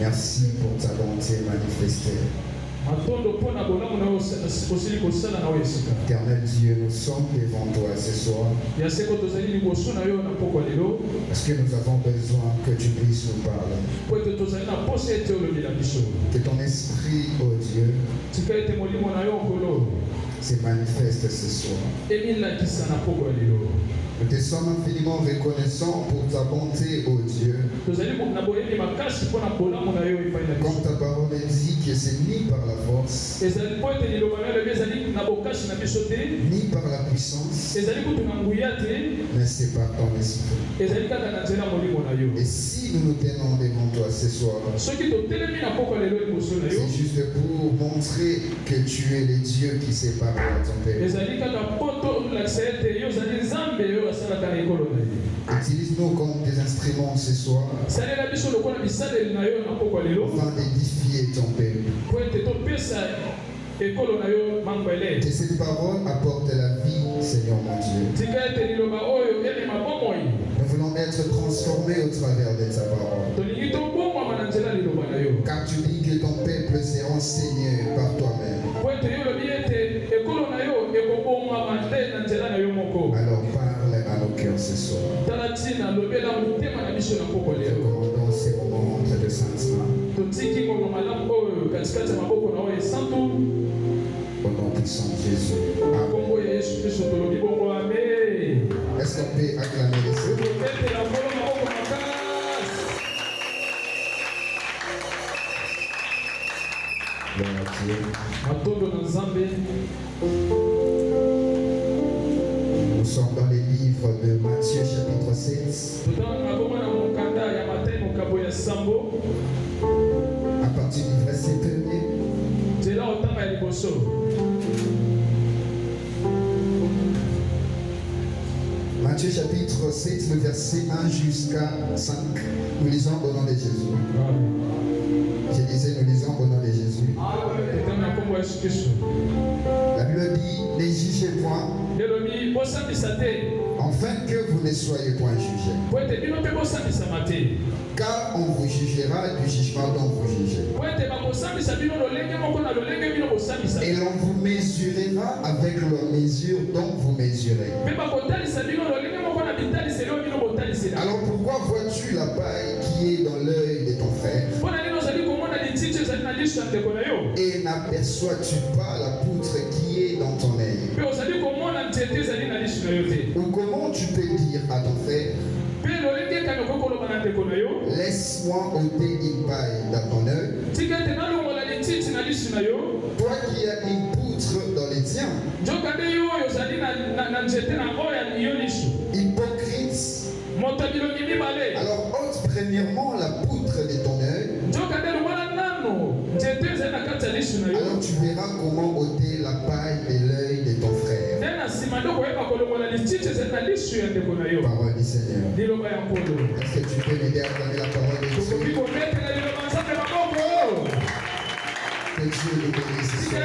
Merci pour ta bonté manifestée. Éternel Dieu, nous sommes devant toi ce soir parce que nous avons besoin que tu puisses nous parler. Que ton esprit, oh Dieu, se manifeste ce soir. Nous te sommes infiniment reconnaissants pour ta bonté, ô Dieu. Comme ta parole dit que c'est ni par la force, ni par la puissance, mais c'est par ton esprit. Et si nous nous tenons devant toi ce soir, c'est juste pour montrer que tu es le Dieu qui sépare à ton peuple. Utilise-nous comme des instruments ce soir afin d'édifier ton peuple. Que cette parole apporte la vie, Seigneur mon Dieu. Nous voulons être transformés au travers de ta parole. Car tu dis que ton peuple s'est enseigné par toi-même. Alors parle à nos cœurs ce soir. Recommandons ces moments entre de saintes mains. Au nom puissant de Jésus. Amen. Est-ce qu'on peut acclamer les Seigneurs? Gloire à Dieu. Nous sommes dans les livres de Matthieu chapitre 7. À partir du verset 1er. Matthieu chapitre 7, le verset 1 jusqu'à 5. Nous lisons au nom de Jésus. Je disais, nous lisons au nom de Jésus. La Bible dit, ne jugez point, afin que vous ne soyez point jugés. Car on vous jugera du jugement dont vous jugez. Et l'on vous mesurera avec la mesure dont vous mesurez. Alors pourquoi vois-tu la paille qui est dans l'œil de ton frère et n'aperçois-tu pas la poutre qui est dans ton œil? Ou comment tu peux dire à ton frère, laisse-moi ôter une paille dans ton œil, toi qui as une poutre dans les tiens? Hypocrite. Alors ôte premièrement la poutre de ton œil, alors tu verras comment ôter la paille de l'œil de ton frère. Parole du Seigneur. Est-ce que tu peux m'aider à donner la parole de Dieu? Que Dieu nous bénisse ce soir.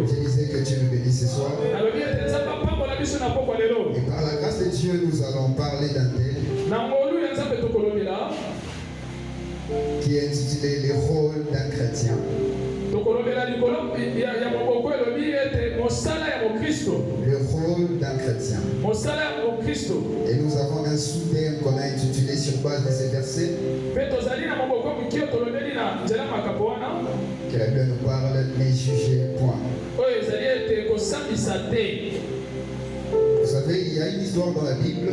Je disais que Dieu nous bénisse ce soir. Et par la grâce de Dieu, nous allons parler d'un thème qui est intitulé le rôle d'un chrétien. Le rôle d'un chrétien. Et nous avons un sous-thème qu'on a intitulé sur base de ces versets. Que la Bible nous parle, ne jugez point. Vous savez, il y a une histoire dans la Bible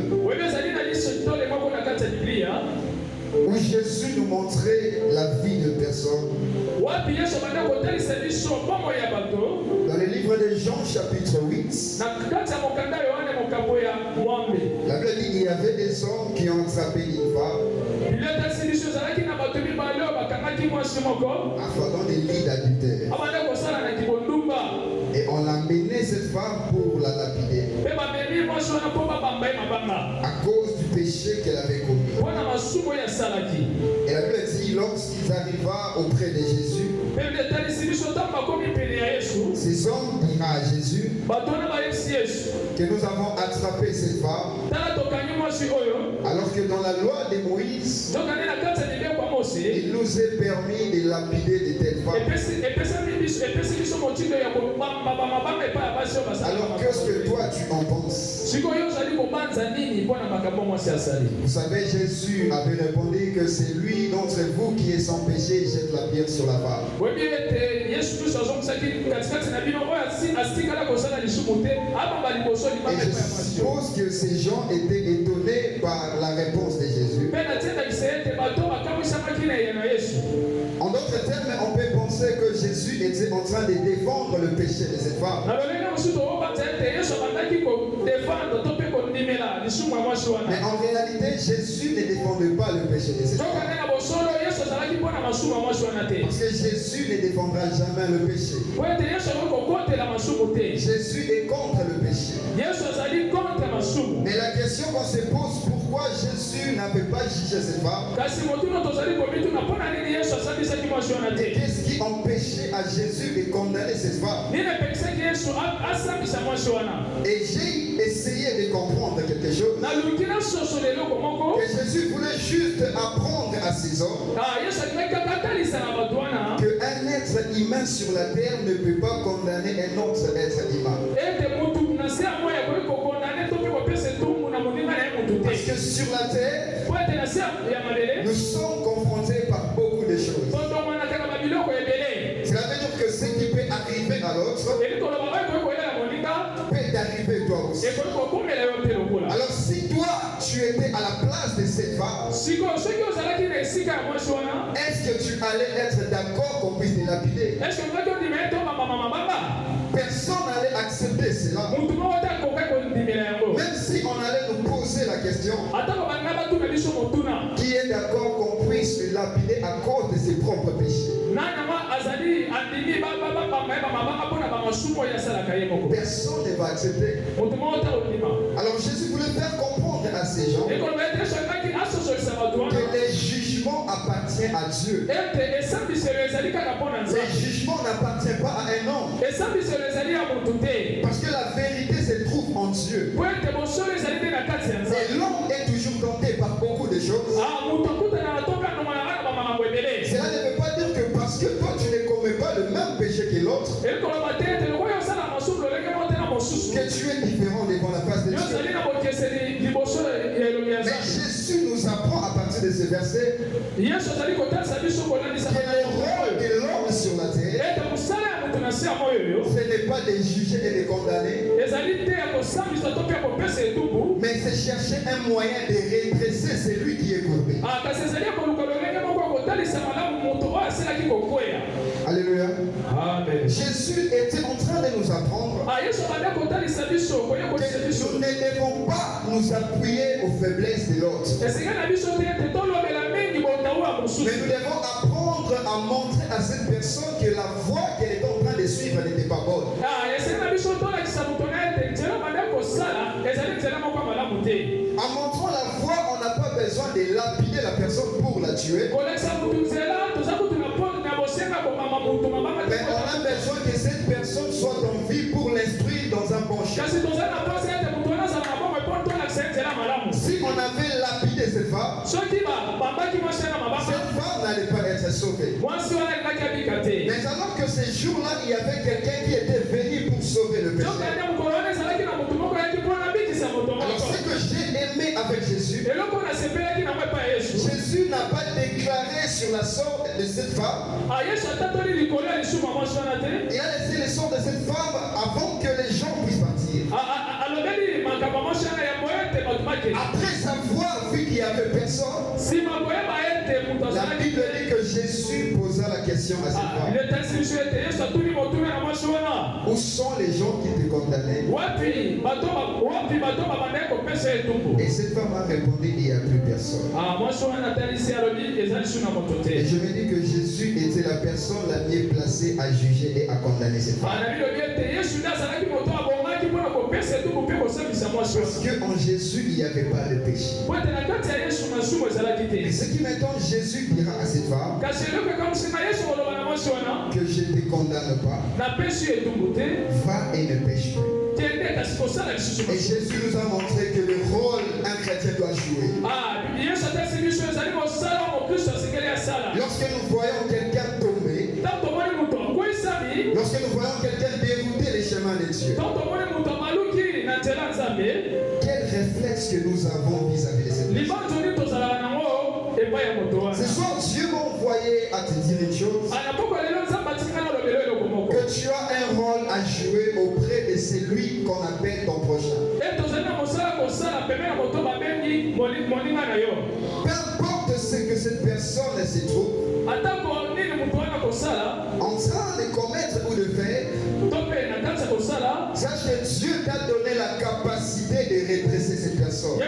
où Jésus nous montrait la vie de personnes. Dans le livre de Jean chapitre 8, la Bible dit qu'il y avait des hommes qui ont attrapé une femme afin dans des lits d'adultère. Et on a mené cette femme pour la lapider à cause du péché qu'elle avait commis. Et la Bible dit, lorsqu'ils arrivèrent auprès de Jésus, c'est Ces hommes diront à Jésus que nous avons attrapé cette femme, alors que dans la loi de Moïse, il nous est permis de lapider de telles femmes. Alors qu'est-ce que toi tu en penses? Vous savez, Jésus avait répondu que c'est lui d'entre vous qui est sans péché, jette la pierre sur la femme. Et je suppose que ces gens étaient étonnés par la réponse de Jésus. En d'autres termes, on peut penser que Jésus était en train de défendre le péché de cette femme. Mais en réalité, Jésus ne défendait pas le péché de cette femme. Parce que Jésus ne défendra jamais le péché. Jésus est contre le péché. Mais la question qu'on se pose, pourquoi Jésus n'avait pas jugé cette femme? Qu'est-ce qui empêchait à Jésus de condamner cette femme? Et j'ai essayé de comprendre quelque chose. Que Jésus voulait juste apprendre à ces hommes qu'un être humain sur la terre ne peut pas condamner un autre être humain. Parce que sur la terre, nous sommes confrontés par beaucoup de choses. Cela veut dire que ce qui peut arriver à l'autre peut t'arriver toi aussi. Alors si toi tu étais à la place de cette femme, est-ce que tu allais être d'accord qu'on puisse te lapider? Personne n'allait accepter cela. Même si on allait nous poser la question, qui est d'accord qu'on puisse le lapider à cause de ses propres péchés? Personne ne va accepter. Alors Jésus voulait faire comprendre à ces gens que les jugements appartiennent à Dieu. Les jugements n'appartiennent pas à un homme. Parce que la vérité se trouve en Dieu. Et l'homme est toujours tenté par beaucoup de choses. Cela ne veut pas dire que parce que toi tu ne commets pas le même péché que l'autre, que tu es différent devant la face de Dieu. Mais Jésus nous apprend à partir de ce verset que le rôle de l'homme sur la terre, ce n'est pas de juger et de condamner, mais c'est chercher un moyen de redresser celui qui est courbé. Alléluia. Amen. Jésus était en train de nous apprendre que nous ne devons pas nous appuyer aux faiblesses de l'autre. Mais nous devons apprendre à montrer à cette personne que la voie qu'elle est en train de suivre n'était pas bonne. En montrant la voie, on n'a pas besoin de lapider la personne pour la tuer. Mais on a besoin que cette personne soit en vie pour l'instruire dans un bon chemin. Si on avait lapidé cette femme n'allait pas être sauvée. Mais alors que ces jours-là, il y avait quelqu'un qui était venu pour sauver le péché. Alors ce que j'ai aimé avec Jésus, Jésus n'a pas déclaré sur la sorte de cette femme. Il a laissé le sort de cette femme avant que les gens puissent partir. Après savoir vu qu'il n'y avait personne, la Bible dit que Jésus posa la question à cette femme. Où sont les gens qui te condamnaient? Et cette femme a répondu, il n'y a plus personne. Et je me dis que Jésus était la personne la mieux placée à juger et à condamner cette femme. Parce qu'en Jésus, il n'y avait pas de péché. Et ce qui m'étonne, Jésus dira à cette femme que je ne te condamne pas. Va et ne pêche plus. Et Jésus nous a montré que le rôle un chrétien doit jouer. Lorsque nous voyons quelqu'un tomber, lorsque nous voyons quelqu'un dérouter les chemins de Dieu, quel réflexe que nous avons vis-à-vis de cette personne? Ce soir, Dieu m'a envoyé à te dire une chose, que tu as un rôle à jouer auprès de celui qu'on appelle ton prochain. Peu importe ce que cette personne se trouve en train de commettre ou de faire, sache que Dieu t'a donné la capacité de redresser cette personne.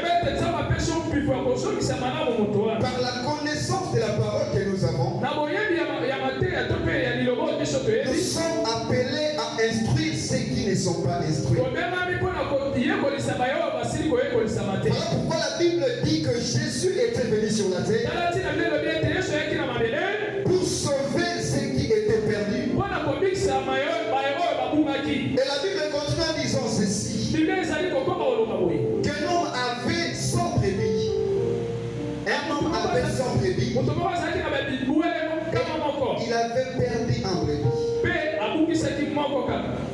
Par la connaissance de la parole que nous avons, nous sommes appelés à instruire ceux qui ne sont pas instruits. Voilà pourquoi la Bible dit que Jésus était venu sur la terre pour sauver ceux qui étaient perdus. Et la Bible continue en disant ceci, qu'un homme avait 100 brebis. Un homme avait 100 brebis. Il avait perdu un brebis.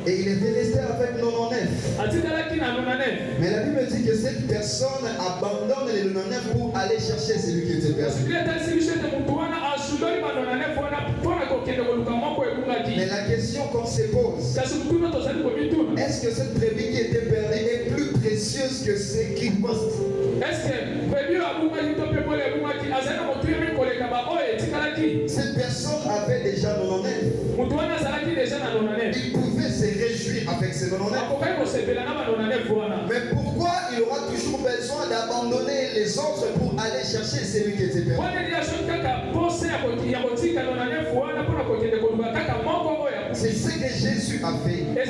Et il était resté avec 99. Mais la Bible dit que cette personne abandonne les 99 pour aller chercher celui qui était perdu. Mais la question qu'on se pose, est-ce que cette brebis qui était perdue est plus précieuse que ceux qui postent? Cette personne avait déjà 99. Il pouvait se réjouir avec ses 99. Mais pourquoi il aura toujours besoin d'abandonner les autres pour aller chercher celui qui était perdu? C'est ce que Jésus a fait. Mais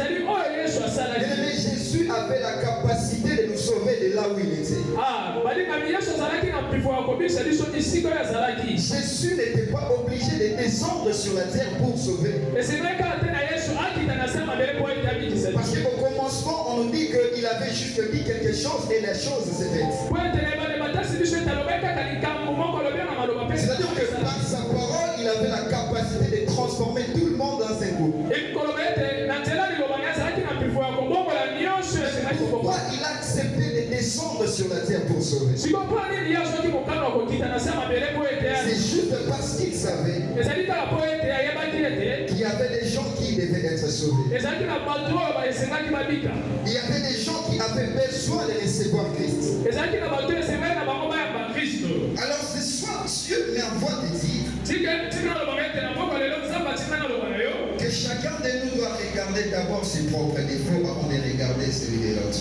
Jésus avait la capacité de nous sauver de là où il était. Jésus n'était pas obligé de descendre sur la terre pour sauver. Parce qu'au commencement, on nous dit qu'il avait juste dit quelque chose et la chose s'est faite. C'est-à-dire que par sa parole, il avait la capacité de transformer tout le monde dans un groupe. Pourquoi il a accepté de descendre sur la terre pour sauver? C'est juste parce qu'il savait qu'il y avait des gens qui devaient être sauvés. Il y avait des gens qui avaient besoin de recevoir Christ. Alors ce soir, Dieu m'envoie te dire que chacun de nous doit regarder d'abord ses propres défauts avant de regarder celui de l'autre.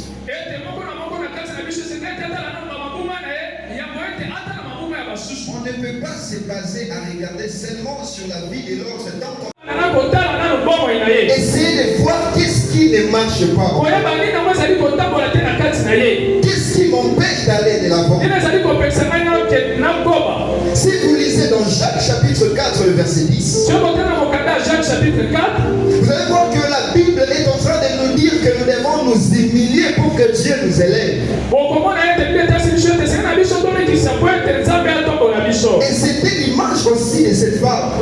On ne peut pas se baser à regarder seulement sur la vie de l'autre. Essayez de voir qu'est-ce qui ne marche pas. Qu'est-ce qui m'empêche d'aller de l'avant? Si vous lisez dans Jacques chapitre 4, le verset 10, vous allez voir que la Bible est en train de nous dire que nous devons nous humilier pour que Dieu nous élève. Et c'était l'image aussi de cette femme.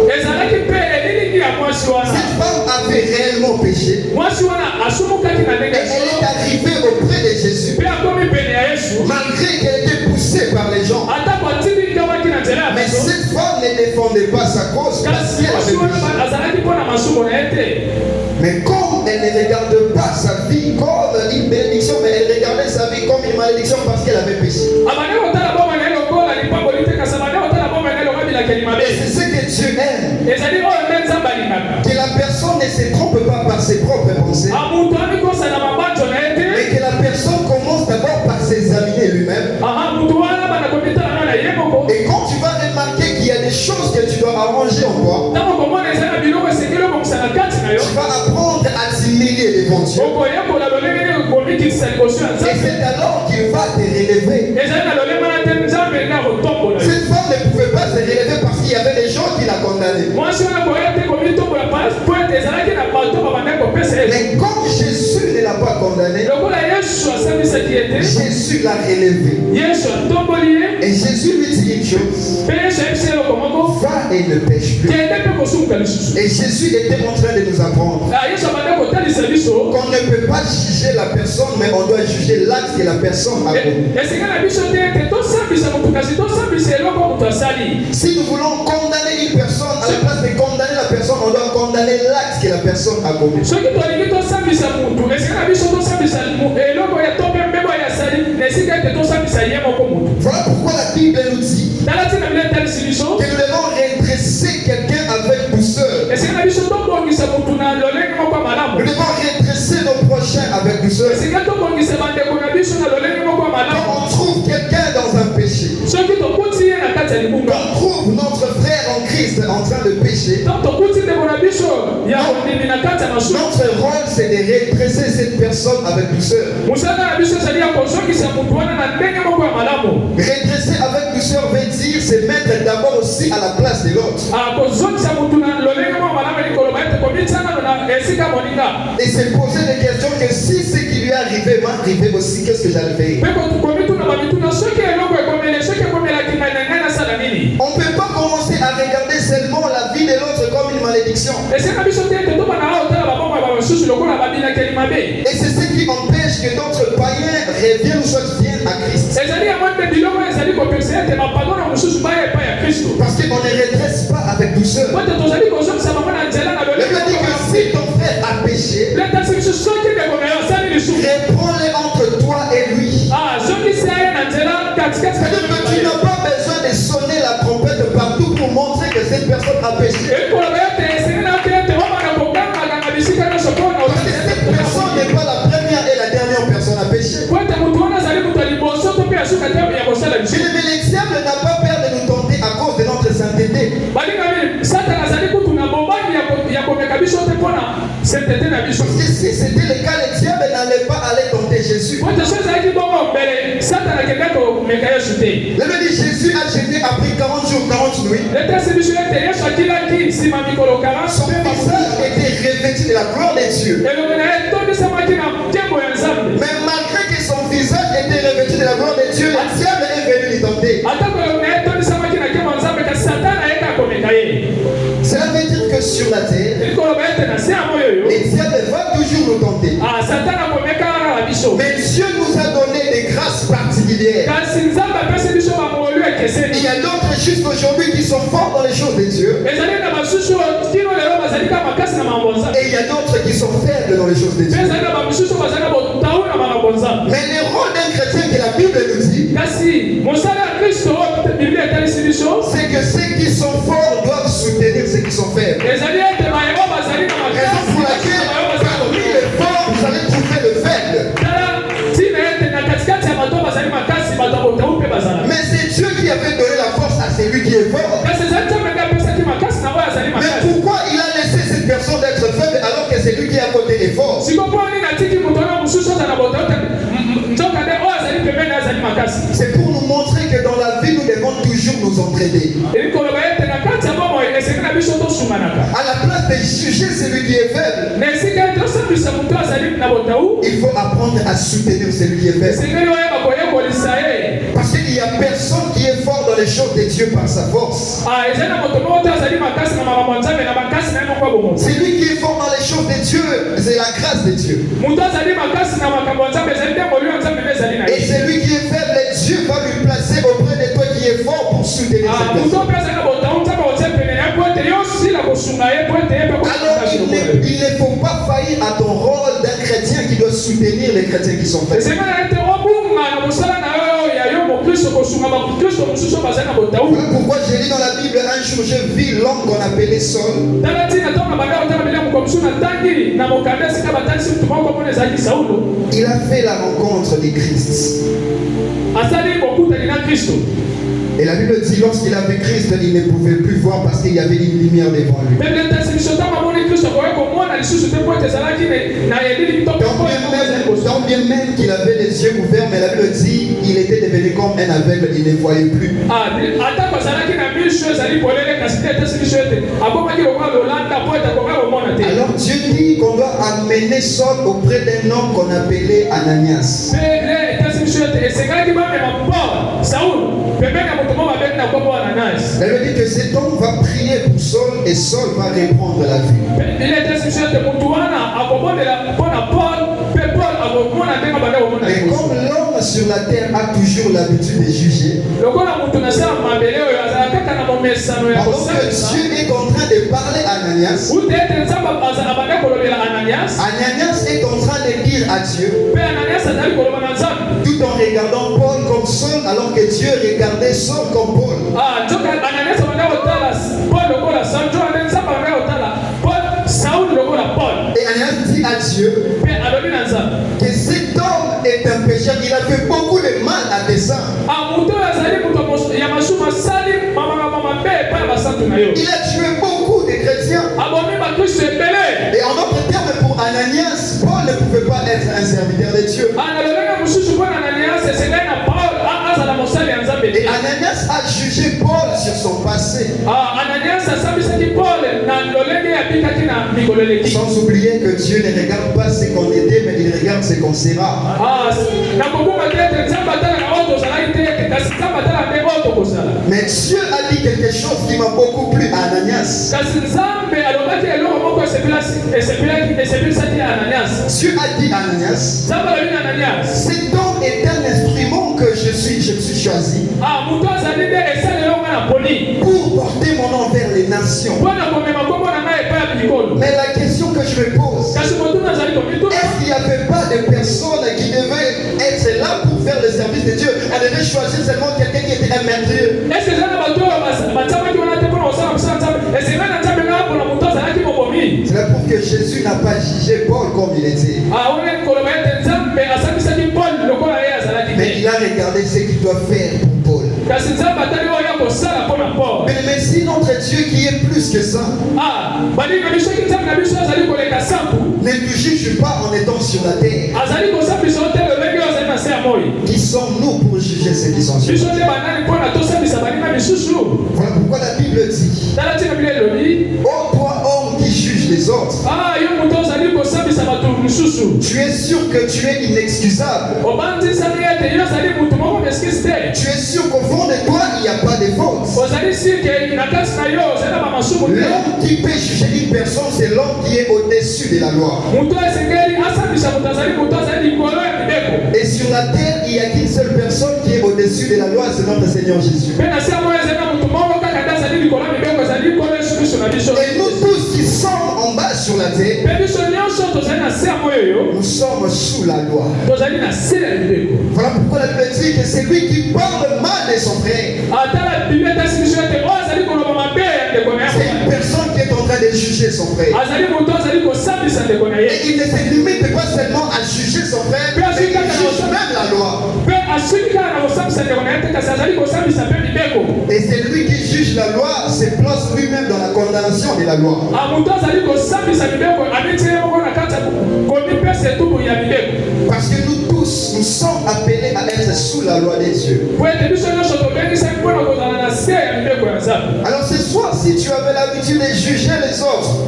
Cette femme avait réellement péché. Et elle est arrivée auprès de Jésus. Malgré qu'elle était poussée par les gens. Mais cette femme ne défendait pas sa cause parce qu'elle avait péché. Mais comme elle ne regarde pas sa vie comme une bénédiction, mais elle regardait sa vie comme une malédiction parce qu'elle avait péché. Et c'est ce que Dieu aime. Que la personne ne se trompe pas par ses propres pensées. Mais que la personne commence d'abord par s'examiner lui-même. Et quand tu vas remarquer qu'il y a des choses que tu dois arranger en toi, tu Dieu. Et c'est alors qu'il va te relever. Cette femme ne pouvait pas se relever parce qu'il y avait des gens qui la condamnaient. Mais comme Jésus ne l'a pas condamné, Jésus l'a relevé. Et Jésus lui dit une chose: va et ne pêche plus. Et Jésus était en train de nous apprendre qu'on ne peut pas juger la personne, mais on doit juger l'acte que la personne a commis. Si nous voulons condamner une personne, à la place de condamner la personne, on doit condamner l'acte que la personne a commis. Voilà pourquoi la Bible nous dit que nous devons redresser quelqu'un avec douceur. Nous devons redresser nos prochains avec douceur. Quand on trouve quelqu'un dans un péché, quand on trouve notre frère en Christ en train de pécher, notre rôle c'est de redresser cette personne avec douceur. Redresser avec douceur veut dire se mettre d'abord aussi à la place de l'autre. Et se poser des questions que si ce qui lui est arrivé m'arrivait aussi, qu'est-ce que j'allais faire? On ne peut pas commencer à regarder seulement la vie de l'autre comme une malédiction. Et c'est ce qui empêche que d'autres païens reviennent ou soit viennent à Christ. Parce qu'on ne redresse pas avec douceur. Le Bible dit que si ton frère a péché, reprends-le entre toi et lui. C'est-à-dire que tu n'as pas besoin de sonner la trompette partout pour montrer que cette personne a péché. Parce que cette personne n'est pas la première et la dernière personne à pécher. Mais le diable n'a pas peur de nous tenter à cause de notre sainteté. Parce que si c'était le cas, le diable n'allait pas aller tenter Jésus. Le Bible dit Jésus a jeûné après 40 jours, 40 nuits. Son visage était revêtu de la gloire de Dieu. Mais malgré que son visage était revêtu de la gloire de Dieu, le diable est venu lui tenter. Cela veut dire que sur la terre, le diable va toujours nous tenter. Mais Dieu nous a donné des grâces particulières. Il y a d'autres justes aujourd'hui qui sont forts dans les choses de Dieu. Et il y a d'autres qui sont faibles dans les choses de Dieu. Mais le rôle d'un chrétien que la Bible nous dit, c'est que ceux qui sont forts doivent soutenir ceux qui sont faibles. Raison pour laquelle parmi les forts vous allez trouver le faible. Mais c'est Dieu qui avait donné la force à celui qui est fort. Mais pourquoi il a laissé cette personne d'être faible alors que c'est lui qui est à côté est fort? C'est pour nous montrer que dans la vie nous devons toujours nous entraider. À la place de juger celui qui est faible, il faut apprendre à soutenir celui qui est faible. Parce qu'il n'y a personne qui est fort dans les choses de Dieu par sa force. Celui qui est fort dans les choses de Dieu, c'est la grâce de Dieu. Et celui qui est faible, Dieu va lui placer auprès de toi qui est fort pour soutenir cette personne. Alors il ne faut pas faillir à ton rôle d'un chrétien qui doit soutenir les chrétiens qui sont faibles. Voilà pourquoi j'ai lu dans la Bible un jour, je vis l'homme qu'on appelait Saul. Il a fait la rencontre de Christ. Et la Bible dit lorsqu'il a vu Christ, il ne pouvait plus voir parce qu'il y avait une lumière devant lui. Tant bien même qu'il avait les yeux ouverts, mais la Bible dit il était devenu comme un aveugle, il ne voyait plus. Alors Dieu dit qu'on doit amener Saul auprès d'un homme qu'on appelait Ananias. Elle dit que cet homme va prier pour Saul et Saul va reprendre la vie. Mais comme l'homme sur la terre a toujours l'habitude de juger, pendant que Dieu est en train de parler à Ananias, Ananias est en train de dire à Dieu, tout en regardant Paul comme Saul, alors que Dieu regardait Saul comme Paul. Et Ananias dit à Dieu que cet homme est un pécheur, il a fait beaucoup de mal à tes saints. Il a tué beaucoup de chrétiens. Et en d'autres termes, pour Ananias, Paul ne pouvait pas être un serviteur de Dieu. Et Ananias a jugé Paul sur son passé. Sans oublier que Dieu ne regarde pas ce qu'on était, mais il regarde ce qu'on sera. Mais Dieu a dit quelque chose qui m'a beaucoup plu à Ananias. Dieu a dit à Ananias, cet homme est un instrument que je suis choisi pour porter mon nom vers les nations. Mais la question que je me pose, est-ce qu'il n'y avait pas de personnes qui devaient être là pour faire le service de Dieu? On devait choisir seulement quelqu'un qui était un meurtrier. Cela prouve que Jésus n'a pas jugé Paul comme il était. Mais il a regardé ce qu'il doit faire pour Paul. Mais si notre Dieu qui est plus que ça ne nous juge pas en étant sur la terre, qui sommes-nous pour juger ceux qui sont sur la terre? Voilà pourquoi la Bible dit, oh toi homme qui juge les autres, tu es sûr que tu es inexcusable. Tu es sûr qu'au fond de toi il n'y a pas de faute. L'homme qui peut juger une personne, c'est l'homme qui est au-dessus de la loi. Et sur la terre, il n'y a qu'une seule personne qui est au-dessus de la loi, c'est notre Seigneur Jésus. Et nous tous qui sommes en bas sur la terre, nous sommes sous la loi. Voilà pourquoi la Bible dit que c'est lui qui parle mal de son frère. C'est une personne qui est en train de juger son frère. Et il ne se limite pas seulement à juger son frère, mais il juge même la loi. Et c'est lui qui juge la loi, se place lui-même dans la condamnation de la loi. Parce que nous tous, nous sommes appelés à être sous la loi des dieux. Alors ce soir, si tu avais l'habitude de juger les autres,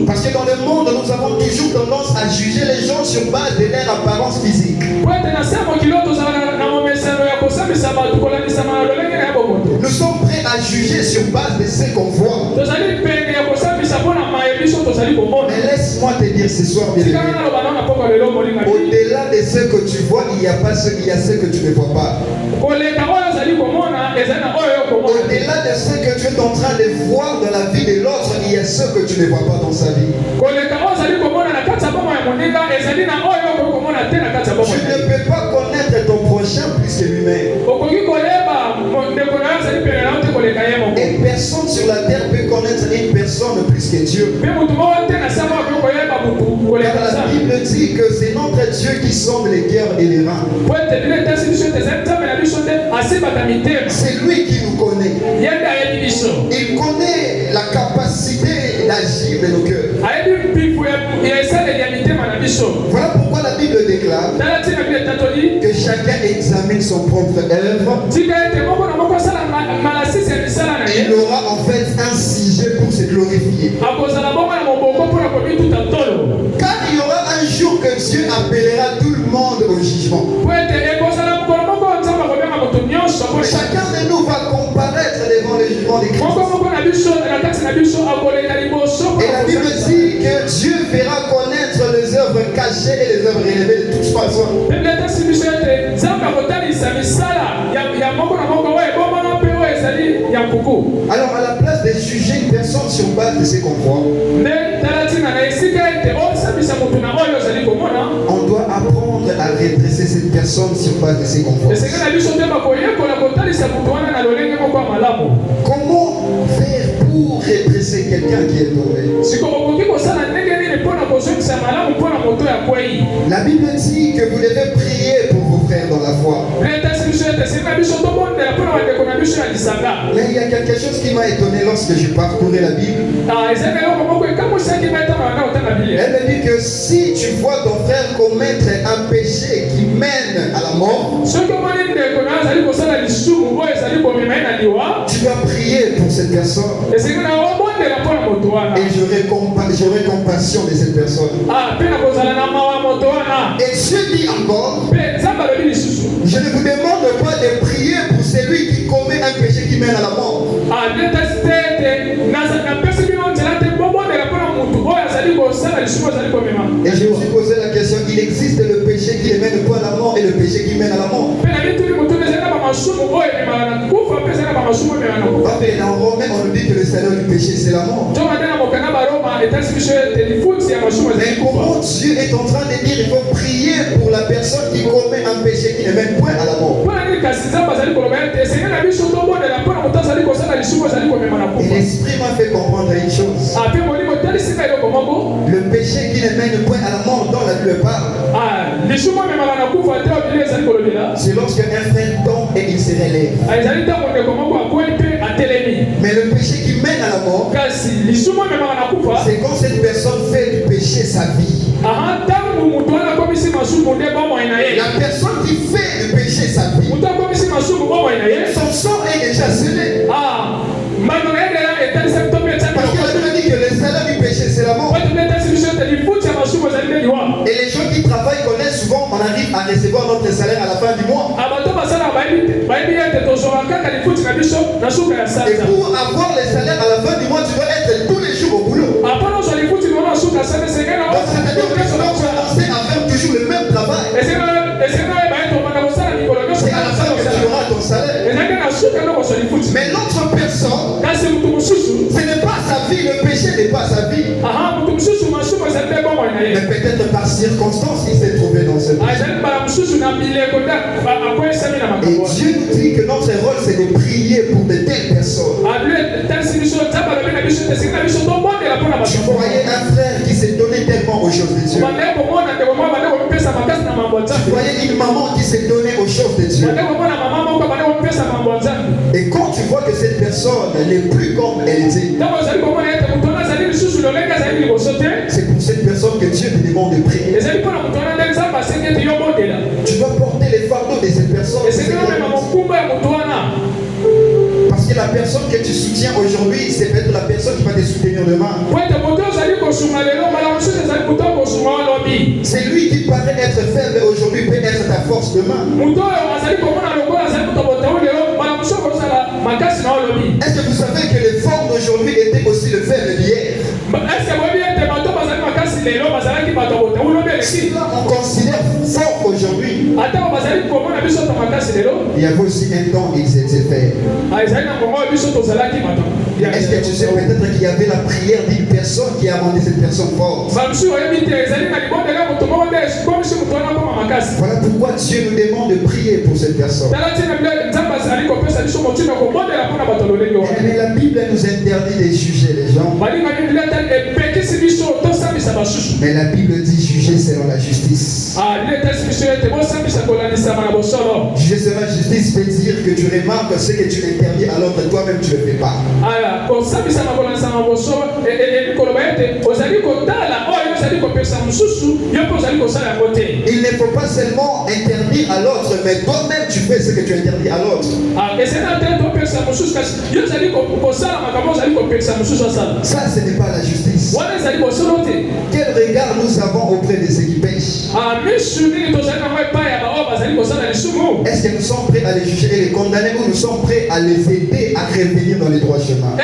parce que dans le monde, nous avons toujours tendance à juger les gens sur base de leur apparence physique. Nous sommes prêts à juger sur base de ce qu'on voit. Mais laisse-moi te dire ce soir, bien-aimé, au-delà de ce que tu vois, il y a ce que tu ne vois pas. Au-delà de ce que tu es en train de voir dans la vie de l'autre, il y a ce que tu ne vois pas dans sa vie. Tu ne peux pas connaître ton prochain plus que lui-même. Et personne sur la terre peut connaître une personne plus que Dieu. Car la Bible dit que c'est notre Dieu qui sonde les cœurs et les reins. C'est lui qui nous connaît. Il connaît la capacité l'intime de nos cœurs. Voilà pourquoi la Bible déclare que chacun examine son propre œuvre. Il aura en fait un sujet pour se glorifier. Car il y aura un jour que Dieu appellera tout le monde au jugement. Chacun de nous va comparaître devant le jugement de Christ. Et la Bible dit que Dieu fera connaître les œuvres cachées et les œuvres élevées de toute façon. Alors à la place de juger une personne sur base de ses comports, on doit apprendre à redresser cette personne sur base de ses comports. Comment faire pour redresser quelqu'un qui est tombé? La Bible dit que vous devez prier pour vos frères dans la foi. Mais il y a quelque chose qui m'a étonné lorsque je parcourais la Bible. Elle me dit que si tu vois ton frère commettre un péché qui mène à la mort, tu dois prier pour cette personne. Et j'aurai compassion de cette personne. Et Dieu dit encore, je ne vous demande pas de prier pour celui qui commet un péché qui mène à la mort. Et je me suis posé la question, il existe le péché qui ne mène pas à la mort et le péché qui mène à la mort. Dans Romains, on nous dit que le salaire du péché, c'est la mort. Mais comment Dieu est en train de dire qu'il faut prier pour la personne qui commet un péché qui ne mène point à la mort? Et l'Esprit m'a fait comprendre une chose. Le péché qui ne mène point à la mort dont la Bible parle, c'est lorsque un frère tombe et il se relève. Mais le péché qui mène à la mort, c'est quand cette personne fait du péché sa vie. La personne qui fait du péché sa vie, son sang est déjà scellé. Parce que la Bible dit que le salaire du péché c'est la mort. Et les gens qui travaillent connaissent souvent, on arrive à recevoir notre salaire à la fin du mois. Et pour avoir le salaire à la fin du mois, tu dois être tous les jours au boulot. Donc c'est-à-dire que tu dois commencer à faire toujours le même travail. C'est à la fin que tu auras ton salaire. Mais l'autre personne, ce n'est pas sa vie, le péché n'est pas sa vie. Mais peut-être par circonstance, il s'est trouvé dans ce péché. Et Dieu nous dit que notre rôle, c'est de prier pour de telles personnes. Tu voyais un frère qui s'est donné tellement aux choses de Dieu. Tu voyais une maman qui s'est donnée aux choses de Dieu. Et quand tu vois que cette personne n'est plus comme elle était, c'est pour cette personne que Dieu te demande de prier. Tu dois porter les fardeaux de cette personne. Parce que la personne que tu soutiens aujourd'hui, c'est peut-être la personne qui va te soutenir demain. C'est lui qui paraît être faible aujourd'hui peut être ta force demain. Est-ce que vous savez que les forts d'aujourd'hui étaient aussi le faible d'hier? Si là on considère fort aujourd'hui, il y avait aussi un temps ils étaient faibles. Est-ce que tu sais peut-être qu'il y avait la prière d'une personne qui a rendu cette personne forte? Voilà pourquoi Dieu nous demande de prier pour cette personne. Mais la Bible nous interdit de juger les gens. Mais la Bible dit juger selon la justice. Juger selon la justice veut dire que tu remarques ce que tu interdis alors que toi-même tu ne le fais pas. Il ne faut pas seulement interdire à l'autre, mais toi-même tu fais ce que tu interdis à l'autre. Ça, ce n'est pas la justice. Quel regard nous avons auprès de ceux qui pêchent? Est-ce que nous sommes prêts à les juger et les condamner ou nous sommes prêts à les aider à revenir dans les droits chemins?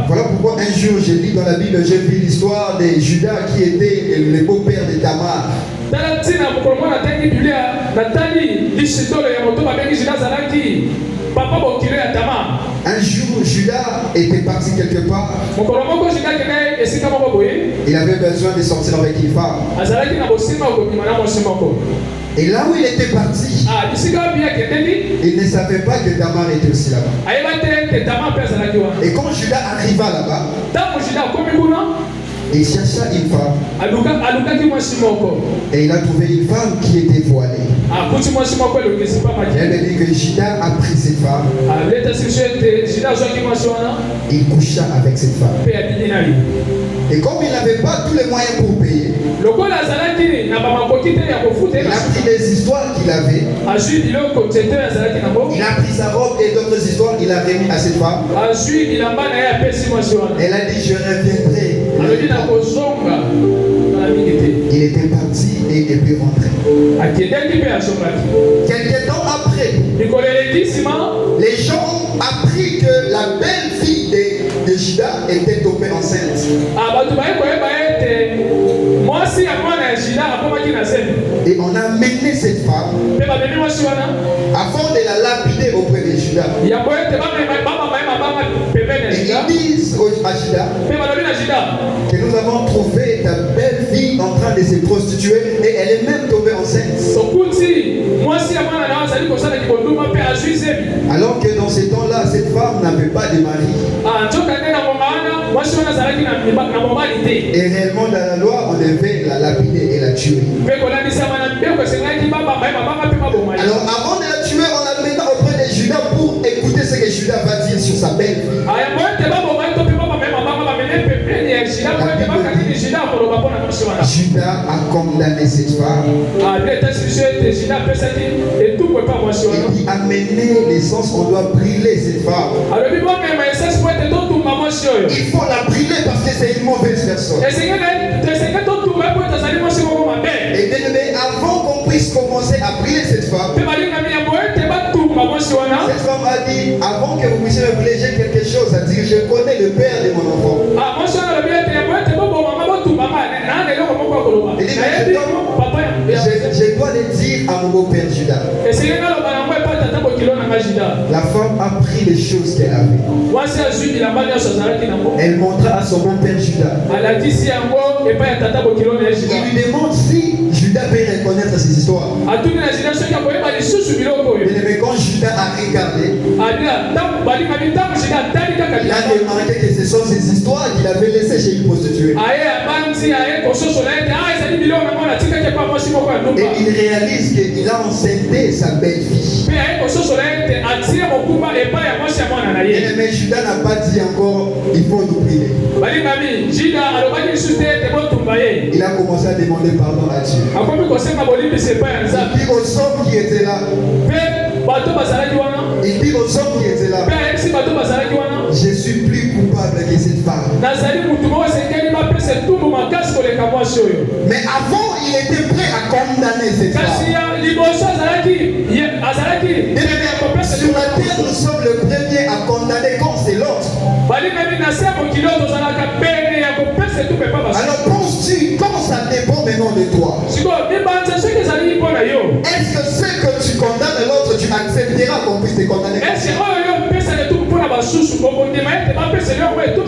Voilà pourquoi un jour j'ai lu dans la Bible, j'ai vu l'histoire de Judas qui était le beau-père de Tamar. Un jour, Judas était parti quelque part. Il avait besoin de sortir avec une femme. Et là où il était parti, il ne savait pas que Tamar était aussi là-bas. Et quand Judas arriva là-bas, il chercha une femme. Et il a trouvé une femme qui était voilée. Elle me dit que Judas a pris cette femme. Il coucha avec cette femme. Et comme il n'avait pas tous les moyens pour payer, il a pris les histoires qu'il avait. Il a pris sa robe et d'autres histoires qu'il a remis à cette femme. Elle a dit je reviendrai. Il était parti et il est pu rentrer. Quelques temps après, les gens ont appris que la belle fille de Judas était tombée enceinte. Et on a mené cette femme avant de la lapider auprès de Judas. Et ils disent à Judas que nous avons trouvé ta belle fille en train de se prostituer et elle est même tombée enceinte. Alors que dans ces temps-là, cette femme n'avait pas de mari. Et réellement dans la loi, on devait la lapider et la tuer. Alors avant de la tuer, on la mena auprès de Judas pour écouter ce que Judas va dire sur sa belle fille. Judas a condamné cette femme. Il dit amener l'essence, on doit brûler cette femme. Il faut la brûler parce que c'est une mauvaise personne. Et bien aimé, avant qu'on puisse commencer à brûler cette femme, cette femme a dit, avant que vous puissiez me brûler, j'ai quelque chose à dire. Je connais le père de mon enfant. Il dit, je dois le dire à mon beau-père Judas. La femme a pris les choses qu'elle avait. Elle montra à son beau-père Judas. Il lui demande si Judas peut reconnaître ces histoires. Mais quand Judas a regardé, il a remarqué que ce sont ces histoires qu'il avait laissées chez une prostituée. Et il réalise qu'il a enceinté sa belle-fille. Mais Judas n'a pas dit encore, il faut nous prier. Il a commencé à demander pardon à Dieu. Il dit aux hommes qui étaient là. Il dit aux hommes qui étaient là. Je suis plus coupable que cette femme. Mais avant, il était prêt à condamner cette femme. Sur la terre, nous sommes le premier à condamner quand c'est l'autre. Alors penses-tu, quand ça dépend maintenant de toi, est-ce que ce que tu condamnes l'autre, tu accepteras qu'on puisse te condamner?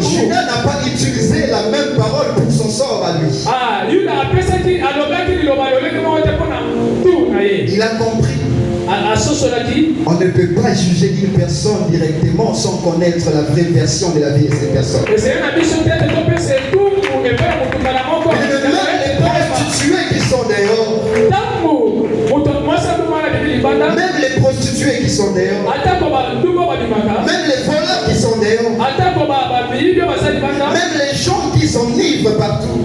Judas n'a pas utilisé la même parole pour son sort à lui. Il a compris. on ne peut pas juger une personne directement sans connaître la vraie version de la vie de cette personne. Même les prostituées qui sont dehors, même les prostituées qui sont dehors, même les voleurs qui sont dehors, même les gens qui s'enivrent partout.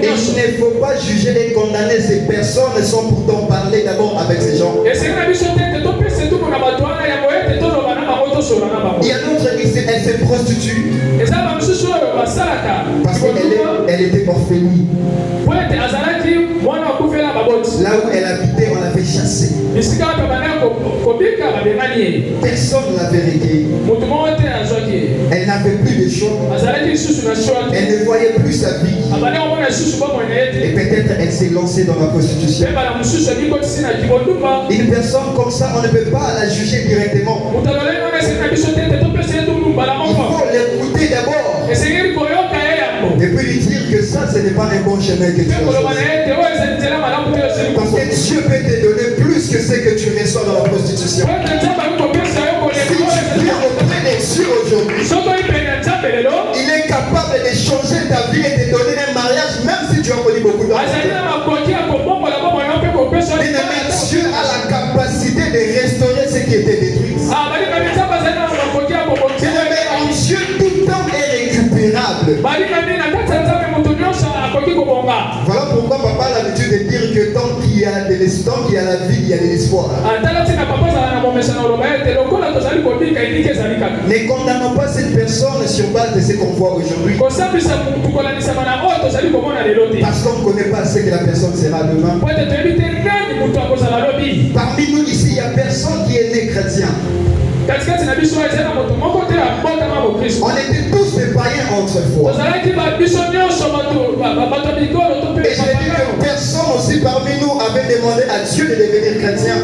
Et il ne faut pas juger et condamner ces personnes sans pourtant parler d'abord avec ces gens. Il y a d'autres qui elle se prostitue parce qu'elle était orpheline. Là où elle habitait, on l'avait chassée. Personne ne l'avait recueillie. Elle n'avait plus de choix. Elle ne voyait plus sa vie. Et peut-être elle s'est lancée dans la prostitution. Une personne comme ça, on ne peut pas la juger directement. Il faut l'écouter d'abord. Et puis lui dire que ça, ce n'est pas un bon chemin que tu as choisi. Parce que Dieu peut te donner plus que ce que tu reçois dans la prostitution. Si tu viens auprès de Dieu aujourd'hui, il est capable de changer ta vie et de donner un mariage même si tu as connu beaucoup d'argent. Dieu a la capacité de restaurer ce qui était détruit. Dieu, tout homme est récupérable. Voilà pourquoi papa a l'habitude de dire que tant qu'il y a de l'espoir, qu'il y a la vie, il y a de l'espoir. Ne condamnons pas cette personne sur base de ce qu'on voit aujourd'hui. Parce qu'on ne connaît pas ce que la personne sera demain. Parmi nous ici, il n'y a personne qui est né chrétien. On était tous des païens autrefois. Et je dis que personne aussi parmi nous avait demandé à Dieu de devenir chrétien.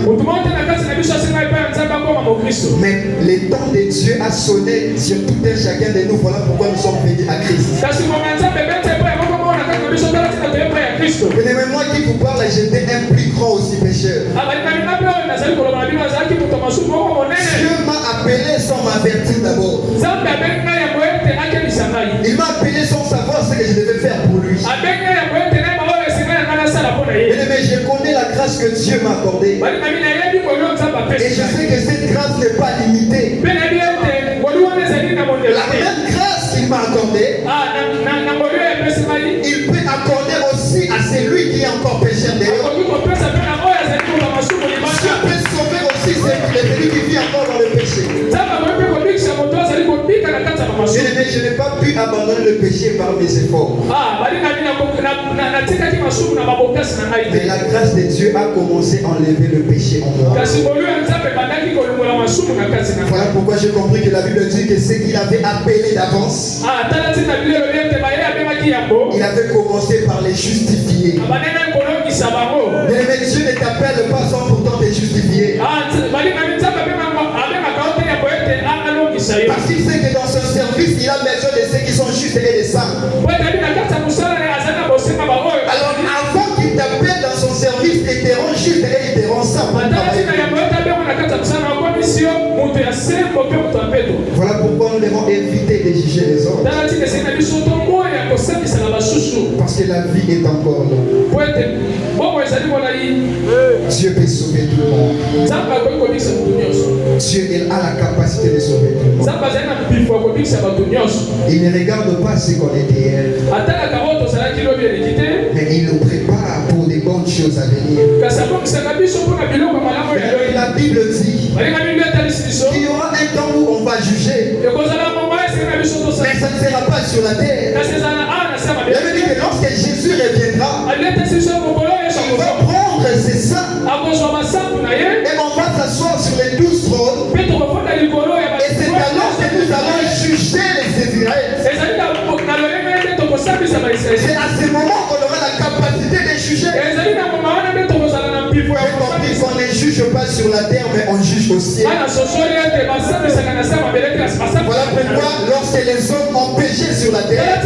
Mais le temps de Dieu a sonné sur tout un chacun de nous. Voilà pourquoi nous sommes venus à Christ. Moi qui vous parle, j'étais un plus grand aussi pécheur. Dieu m'a appelé sans m'avertir d'abord. Il m'a appelé sans savoir ce que je devais faire pour lui. Mais je connais la grâce que Dieu m'a accordée. Et je sais que cette grâce n'est pas limitée. La même grâce qu'il m'a accordée, il peut accorder aussi à celui qui est encore pécheur dehors. Dieu peut sauver aussi celui qui vit encore dans le péché. Je n'ai pas pu abandonner le péché par mes efforts. Mais la grâce de Dieu a commencé à enlever le péché en moi. Voilà pourquoi j'ai compris que la Bible dit que ce qu'il avait appelé d'avance, il avait commencé par les justifier. Mais Dieu ne t'appelle pas sans pourtant te justifier. Parce qu'il sait que dans son service, il a besoin de ceux qui sont justes et des saints. Alors avant qu'il t'appelle dans son service, il te rend juste et il te rend saint. Voilà pourquoi nous devons éviter de juger les autres. Parce que la vie est encore là. Dieu peut sauver tout le monde. Dieu a la capacité de sauver tout le monde. Il ne regarde pas ce qu'on est hier, mais il nous prépare pour des bonnes choses à venir. La Bible dit qu'il y aura un temps où on va juger, mais ça ne sera pas sur la terre. Il avait dit que lorsque Jésus reviendra, on va prendre ses saints et on va s'asseoir sur les 12 trônes. Et c'est alors que nous allons juger les Israélites. C'est à ce moment qu'on aura la capacité de juger. On ne juge pas sur la terre, mais on juge au ciel. Voilà pourquoi lorsque les hommes ont péché sur la terre,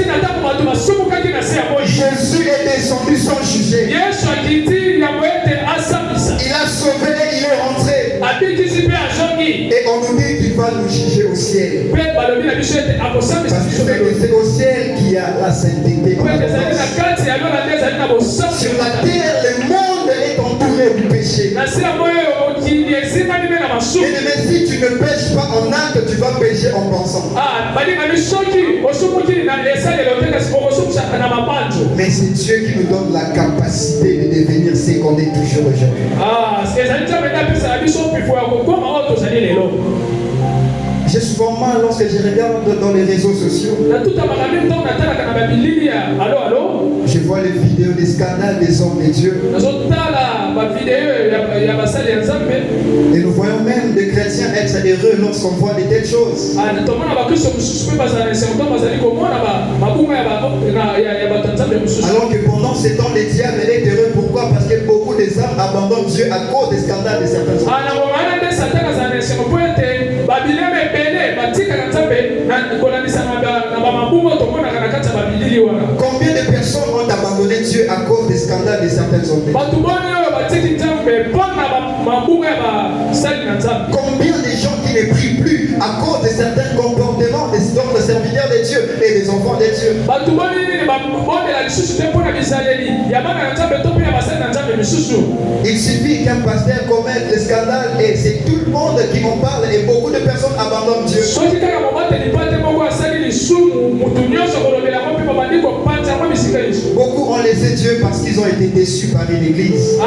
Jésus est descendu sans juger. Et on nous dit qu'il va nous juger au ciel. Parce que c'est au ciel qu'il y a la sainteté. Sur la terre, le monde est entouré du péché. Et si tu ne pêches pas en acte, tu vas pécher en pensant. Mais c'est Dieu qui nous donne la capacité de devenir ce qu'on est toujours aujourd'hui. J'ai souvent mal lorsque je regarde dans les réseaux sociaux. Je vois les vidéos des scandales des hommes de Dieu. Et nous voyons même des chrétiens être heureux lorsqu'on voit de telles choses. Alors que pendant ces temps, les diables est heureux. Pourquoi? Parce que beaucoup des âmes abandonnent Dieu à cause des scandales de certains hommes. Combien de personnes ont abandonné Dieu à cause des scandales de certains hommes? Combien de gens qui ne prient plus à cause de certains comportements des autres serviteurs de Dieu et des enfants de Dieu? Il suffit qu'un pasteur commette le scandale et c'est tout le monde qui en parle et beaucoup de personnes abandonnent Dieu. Beaucoup ont laissé Dieu parce qu'ils ont été déçus par une église.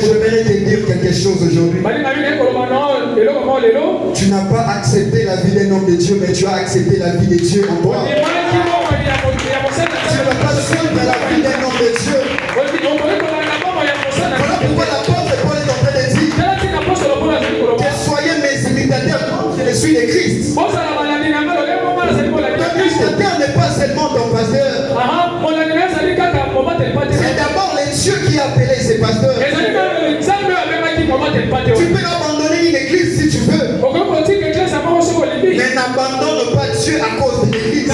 J'aimerais te dire quelque chose aujourd'hui. Tu n'as pas accepté la vie d'un homme de Dieu, mais tu as accepté la vie de Dieu en toi. Tu n'as pas suivi la vie d'un homme de Dieu. Voilà pourquoi l'apôtre Paul est en train de dire que soyez mes imitateurs comme je le suis de Christ. Ton imitateur n'est pas seulement ton pasteur. C'est d'abord les Dieu qui a appelé ces pasteurs. Tu peux abandonner une église si tu veux. Mais n'abandonne pas Dieu à cause de l'église.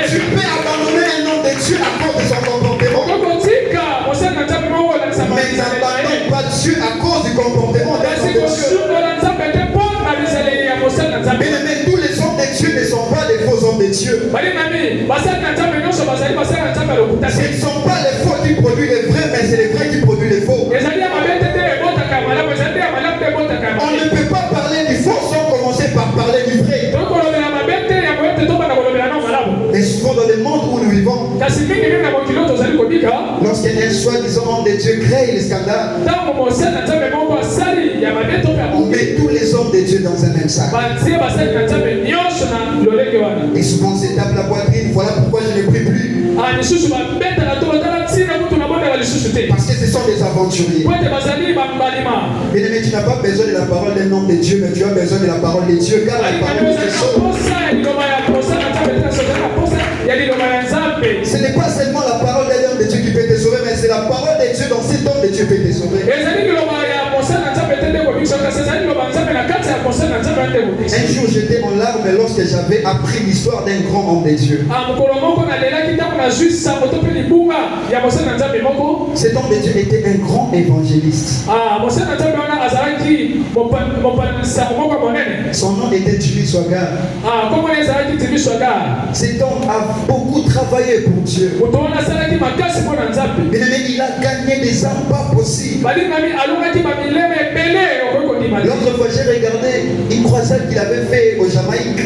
Tu peux abandonner un homme de Dieu à cause de son comportement. Mais n'abandonne pas Dieu à cause du comportement d'un homme de Dieu. Mais tous les hommes de Dieu ne sont pas des faux hommes de Dieu. Ce ne sont pas les faux qui produisent les vrais, mais c'est les vrais qui produisent les faux. On ne peut pas parler du faux sans commencer par parler du vrai. Et souvent dans le monde où nous vivons, lorsqu'un soi-disant homme de Dieu crée les scandales, on met tous les hommes de Dieu dans un même sac. Et souvent on se tape la poitrine. Voilà pourquoi je ne prie plus. Parce que ce sont des aventuriers. Mais tu n'as pas besoin de la parole d'un homme de Dieu, mais tu as besoin de la parole de Dieu, car la parole de Dieu sauve. Ce n'est pas seulement la parole d'un homme de Dieu qui peut te sauver, mais c'est la parole de Dieu dans cet homme de Dieu qui peut te sauver. Un jour j'étais en larmes lorsque j'avais appris l'histoire d'un grand homme de Dieu. Cet homme de Dieu était un grand évangéliste. Son nom était Jimmy Swaggart. Cet homme a beaucoup travaillé pour Dieu. Il a gagné des âmes pas possibles. L'autre fois j'ai regardé une croisade qu'il avait fait au Jamaïque.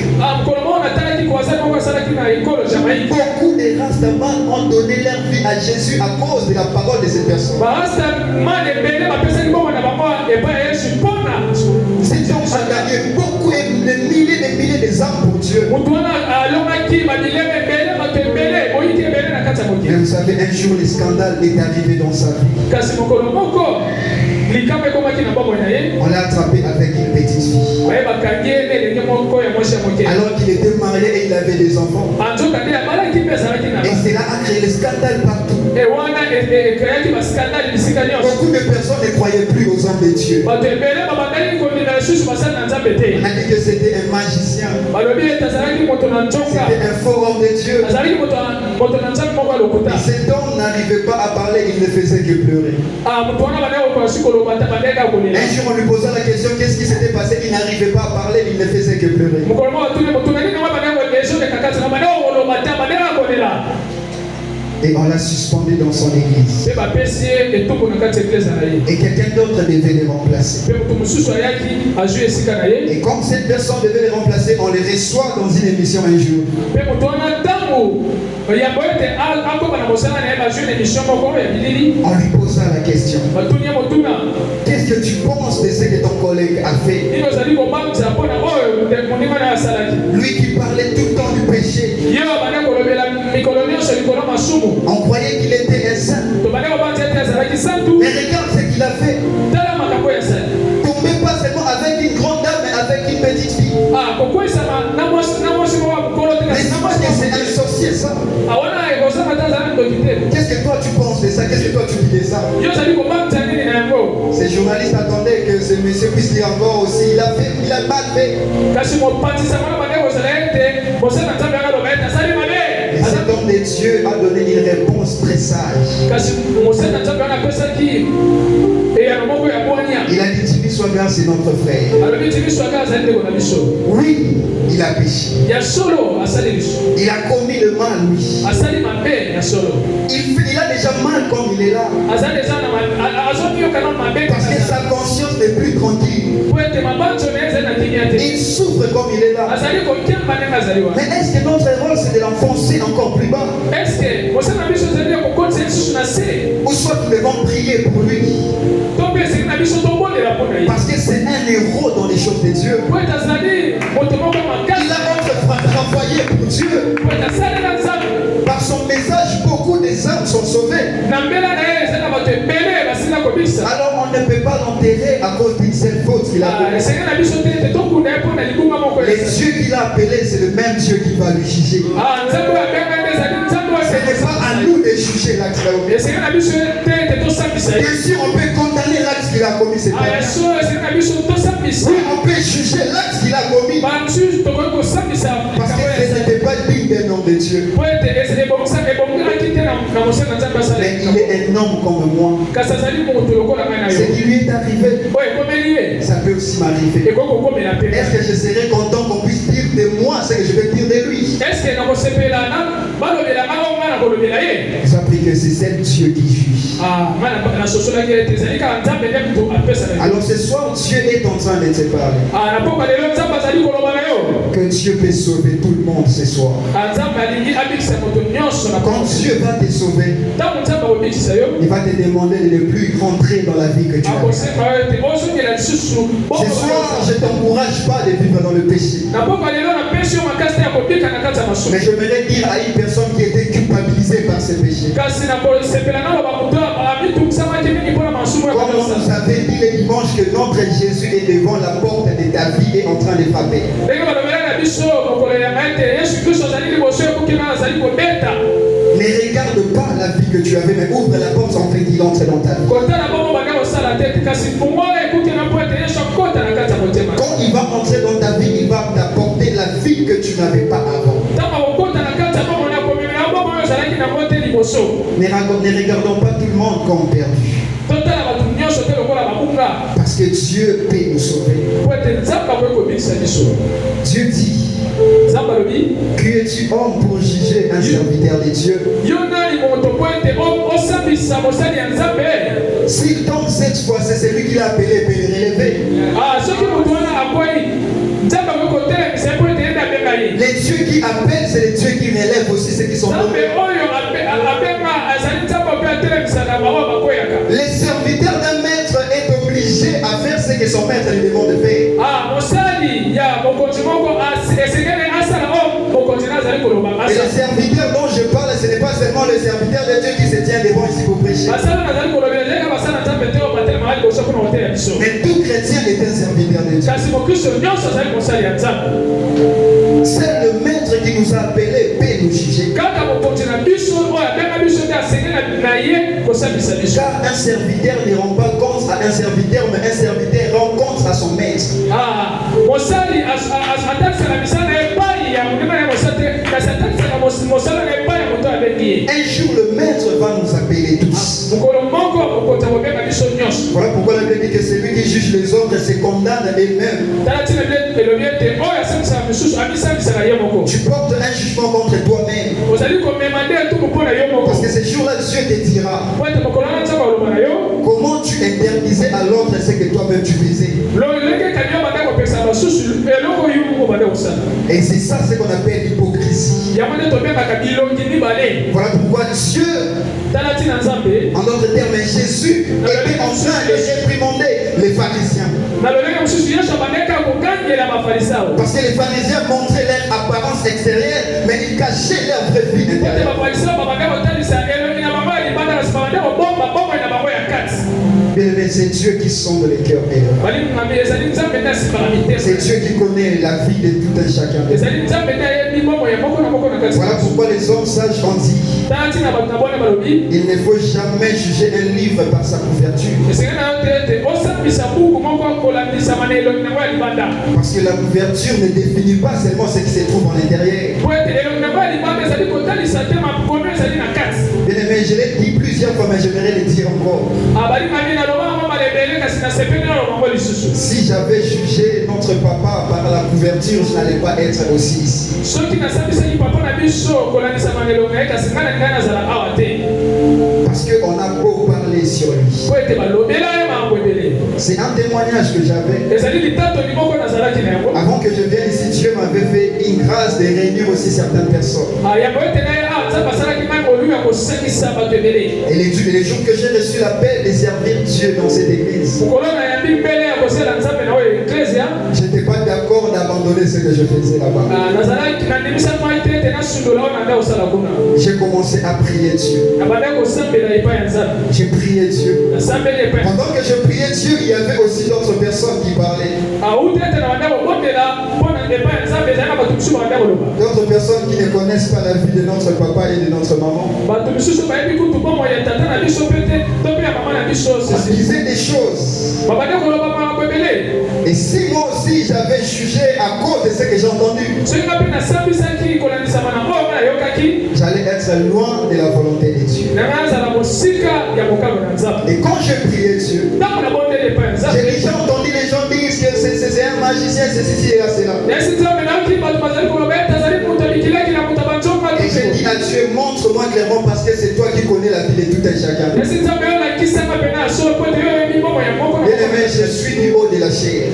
Beaucoup de Rastaman ont donné leur vie à Jésus à cause de la parole de cette personne. Cet homme a gagné beaucoup de milliers des âmes pour Dieu. Mais vous savez, un jour le scandale est arrivé dans sa vie. On l'a attrapé avec une petite fille. Alors qu'il était marié et il avait des enfants. Et cela a créé le scandale partout. Beaucoup de personnes ne croyaient plus aux hommes de Dieu. On a dit que c'était un magicien. C'était un faux homme de Dieu. Et cet homme n'arrivait pas à parler, il ne faisait que pleurer. Un jour on lui posa la question, qu'est-ce qui s'était passé? Il n'arrivait pas à parler, il ne faisait que pleurer. Et on l'a suspendu dans son église. Et quelqu'un d'autre devait les remplacer. Et comme cette personne devait les remplacer, on les reçoit dans une émission un jour. On lui posa la question. Qu'est-ce que tu penses de ce que ton collègue a fait? Lui qui parlait tout le temps du péché. On croyait qu'il était un saint. Mais regarde ce qu'il a fait. Tombez pas seulement avec une grande dame, mais avec une petite fille. Mais c'est un sorcier ça. Qu'est-ce que toi tu penses de ça? Qu'est-ce que toi tu dis de ça? Ces journalistes attendaient que ce monsieur puisse dire encore aussi. Il a mal fait. Et cet homme de Dieu a donné une réponse très sage. Il a dit, Jimmy Swaggart, c'est notre frère. Oui, il a péché. Il a commis le mal, oui. Il a déjà mal comme il est là. Parce que sa conscience n'est plus tranquille. Il souffre comme il est là. Mais est-ce que notre rôle c'est de l'enfoncer encore plus bas? Ou soit nous devons prier pour lui? Parce que c'est un héros dans les choses de Dieu. Il a travaillé pour Dieu. Par son message, beaucoup des âmes sont sauvées. Alors on ne peut pas l'enterrer à cause d'une seule faute qu'il a commise. Le Dieu qu'il a appelé, c'est le même Dieu qui va le juger. Ce n'est pas à nous de juger l'acte qu'il a commis. Bien sûr, on peut condamner l'acte qu'il a commis. Oui, on peut juger l'acte qu'il a commis. Parce que ce n'était pas digne d'un homme de Dieu. Mais il est un homme comme moi. Ce qui lui est arrivé, ça peut aussi m'arriver. Est-ce que je serais content qu'on puisse dire de moi ce que je vais dire de lui? Vous apprenez que c'est celle Dieu qui juge. Alors ce soir, Dieu est en train de te parler. Que Dieu peut sauver tout le monde ce soir. Quand Dieu va te sauver, il va te demander de ne plus rentrer dans la vie que tu as. Ce soir, je ne t'encourage pas de vivre dans le péché. Mais je voudrais dire à une personne qui était culpabilisée par ce péché. Comme on nous avait dit le dimanche que notre Jésus est devant la porte de ta vie et en train de frapper. Ne regarde pas la vie que tu avais, mais ouvre la porte en fait qu'il entre dans ta vie. Quand il va entrer dans ta vie, il va t'apporter la vie que tu n'avais pas avant. Ne regardons pas tout le monde comme perdu. Parce que Dieu peut nous sauver. Dieu dit, qui es-tu homme pour juger un serviteur de Dieu? S'il tombe cette fois, c'est celui qui l'a appelé peut le relever. Les dieux qui appellent, c'est les dieux qui relèvent aussi ceux qui sont tombés. Les serviteurs d'un maître est obligé à faire ce que son maître lui demande de faire. Et le serviteur dont je parle, ce n'est pas seulement le serviteur de Dieu qui se tient devant ici pour prêcher. Mais tout chrétien est un serviteur de Dieu. C'est le maître maître qui nous a appelés peut nous juger. Car un serviteur ne rend pas compte à un serviteur, mais un serviteur rend compte à son maître. Un jour, le maître va nous appeler tous. Voilà pourquoi la Bible dit que celui qui juge les autres se condamne lui-même. Tu portes un jugement contre toi-même. Parce que ce jour-là, Dieu te dira comment tu interdisais à l'autre ce que toi-même tu faisais. Et c'est ça ce qu'on appelle l'hypocrisie. Voilà pourquoi Dieu, en d'autres termes, Jésus était en train de réprimander les pharisiens. Parce que les pharisiens montraient leur apparence extérieure, mais ils cachaient leur vraie vie intérieure. Bien-aimé, c'est Dieu qui sonde les cœurs et c'est Dieu qui connaît la vie de tout un chacun. Voilà pourquoi les hommes sages ont dit il ne faut jamais juger un livre par sa couverture. Parce que la couverture ne définit pas seulement ce qui se trouve en l'intérieur. Bien-aimé, je l'ai dit plusieurs fois, mais j'aimerais le dire encore. Si j'avais jugé notre papa par la couverture, je n'allais pas être aussi ici. Parce qu'on a beau parler sur lui. C'est un témoignage que j'avais. Avant que je vienne ici, Dieu m'avait fait une grâce de réunir aussi certaines personnes. Et les jours que j'ai reçu l'appel de servir Dieu dans cette église, je n'étais pas d'accord d'abandonner ce que je faisais là-bas. J'ai commencé à prier Dieu. J'ai prié Dieu. Pendant que je priais Dieu, il y avait aussi d'autres personnes qui parlaient. D'autres personnes qui ne connaissent pas la vie de notre papa et de notre maman. Ils disaient des choses. Et si moi aussi j'avais jugé à cause de ce que j'ai entendu, j'allais être loin de la volonté de Dieu. Et quand je priais Dieu, j'ai déjà entendu les gens dire que c'est un magicien, c'est ceci et cela. Et j'ai dit à Dieu, montre-moi clairement parce que c'est toi qui connais la vie de tout un chacun. Bien-aimé, je suis du haut de la chair.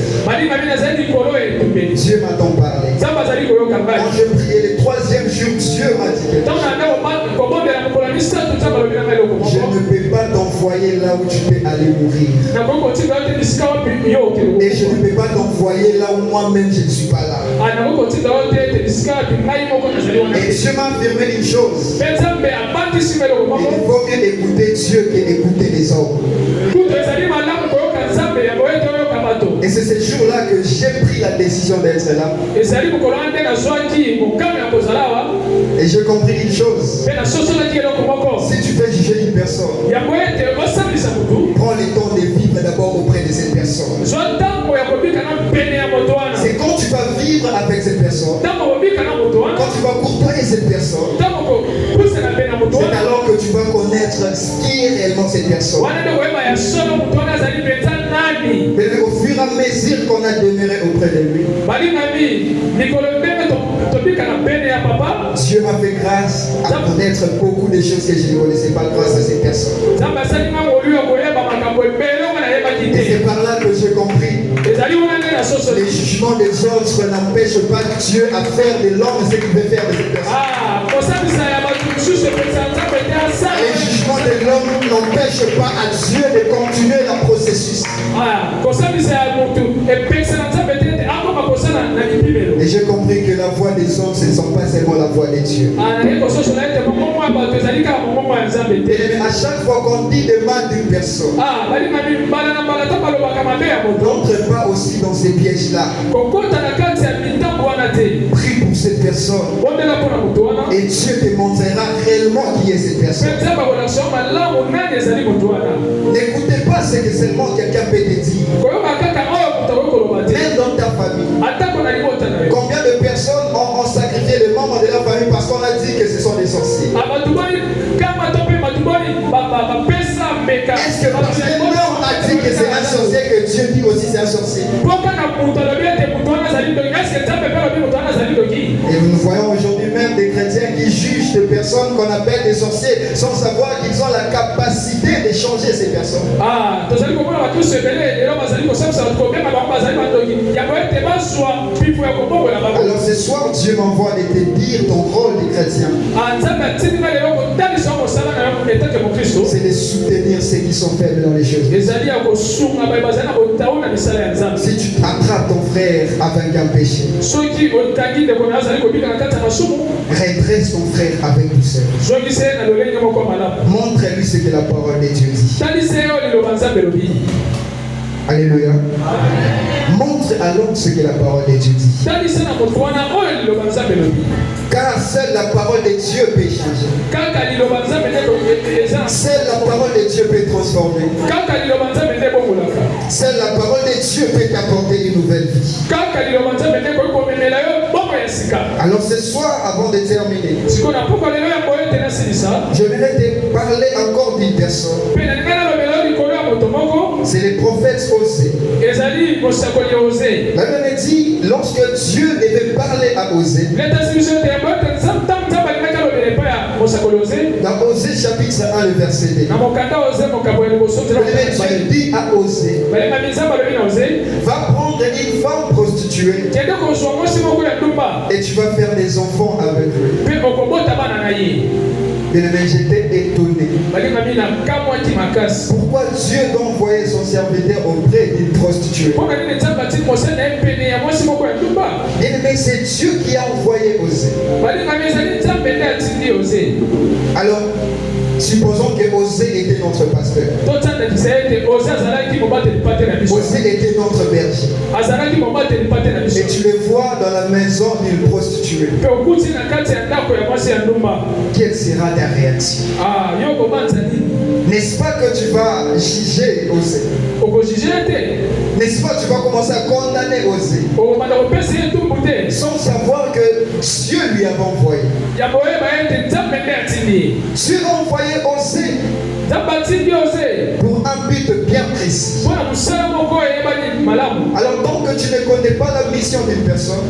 Dieu m'a donc parlé. Quand je priais le troisième jour, Dieu m'a dit quelque chose. Je ne peux pas t'envoyer là où tu peux aller mourir. Et je ne peux pas t'envoyer là où moi-même je ne suis pas là. Et Dieu m'a affirmé une chose. Il faut mieux écouter Dieu qu'écouter les hommes. Et c'est ce jour-là que j'ai pris la décision d'être là. Et j'ai compris une chose. Si tu veux juger une personne, prends le temps de vivre d'abord auprès de cette personne. C'est quand tu vas vivre avec cette personne, quand tu vas côtoyer cette personne, c'est alors que tu vas connaître ce qui est réellement cette personne. Mais au fur et à mesure qu'on a demeuré auprès de lui, Dieu m'a fait grâce à connaître beaucoup de choses que je ne connaissais pas grâce à cette personne. Et c'est par là que j'ai compris. Les jugements des autres n'empêchent pas Dieu à faire de l'homme ce qu'il veut faire de cette personne. Les jugements de l'homme n'empêchent pas à Dieu de continuer le processus. Et j'ai compris que la voix des hommes, ce ne sont pas seulement la voix de Dieu. Et à chaque fois qu'on dit de mal d'une personne, n'entre pas aussi dans ces pièges-là. Prie pour pour cette personne. Et Dieu te montrera réellement qui est cette personne. N'écoutez pas ce que seulement quelqu'un peut te dire. Même dans ta famille. Combien de personnes ont sacrifié les membres de leur famille parce qu'on a dit que ce sont des sorciers? Est-ce que parce que l'homme a dit que c'est un sorcier que Dieu dit aussi c'est un sorcier? Et nous voyons aujourd'hui même des chrétiens qui jugent des personnes qu'on appelle des sorciers sans savoir qu'ils ont la capacité de changer ces personnes. Alors ce soir, Dieu m'envoie de te dire ton rôle de chrétien. C'est de soutenir ceux qui sont faibles dans les choses. Si tu attrapes ton frère avec un péché, redresse ton frère avec douceur. Montre-lui ce que la parole de Dieu dit. Alléluia. Montre à l'homme ce que la parole de Dieu dit. Car seule la parole de Dieu peut changer. Seule la parole de Dieu peut transformer. Seule la parole de Dieu peut t'apporter une nouvelle vie. Alors ce soir, avant de terminer, je voudrais te parler encore d'une personne. C'est le prophète Osée. La Bible dit, lorsque Dieu devait parler à Osée, dans Osée chapitre 1, le verset 2, Dieu dit à Osée, va prendre une femme prostituée et tu vas faire des enfants avec eux. Bien-aimé, j'étais étonné. Pourquoi Dieu doit envoyer son serviteur auprès d'une prostituée? Bien-aimé, c'est Dieu qui a envoyé Osée. Alors, supposons que Osée était notre pasteur. Osée était notre berger. Et tu le vois dans la maison d'une prostituée. Quelle sera ta réaction? N'est-ce pas que tu vas juger Osée? N'est-ce pas que tu vas commencer à condamner Osée sans savoir que Dieu lui avait envoyé? Dieu a envoyé Osée pour un but bien précis. Alors tant que tu ne connais pas la mission d'une personne,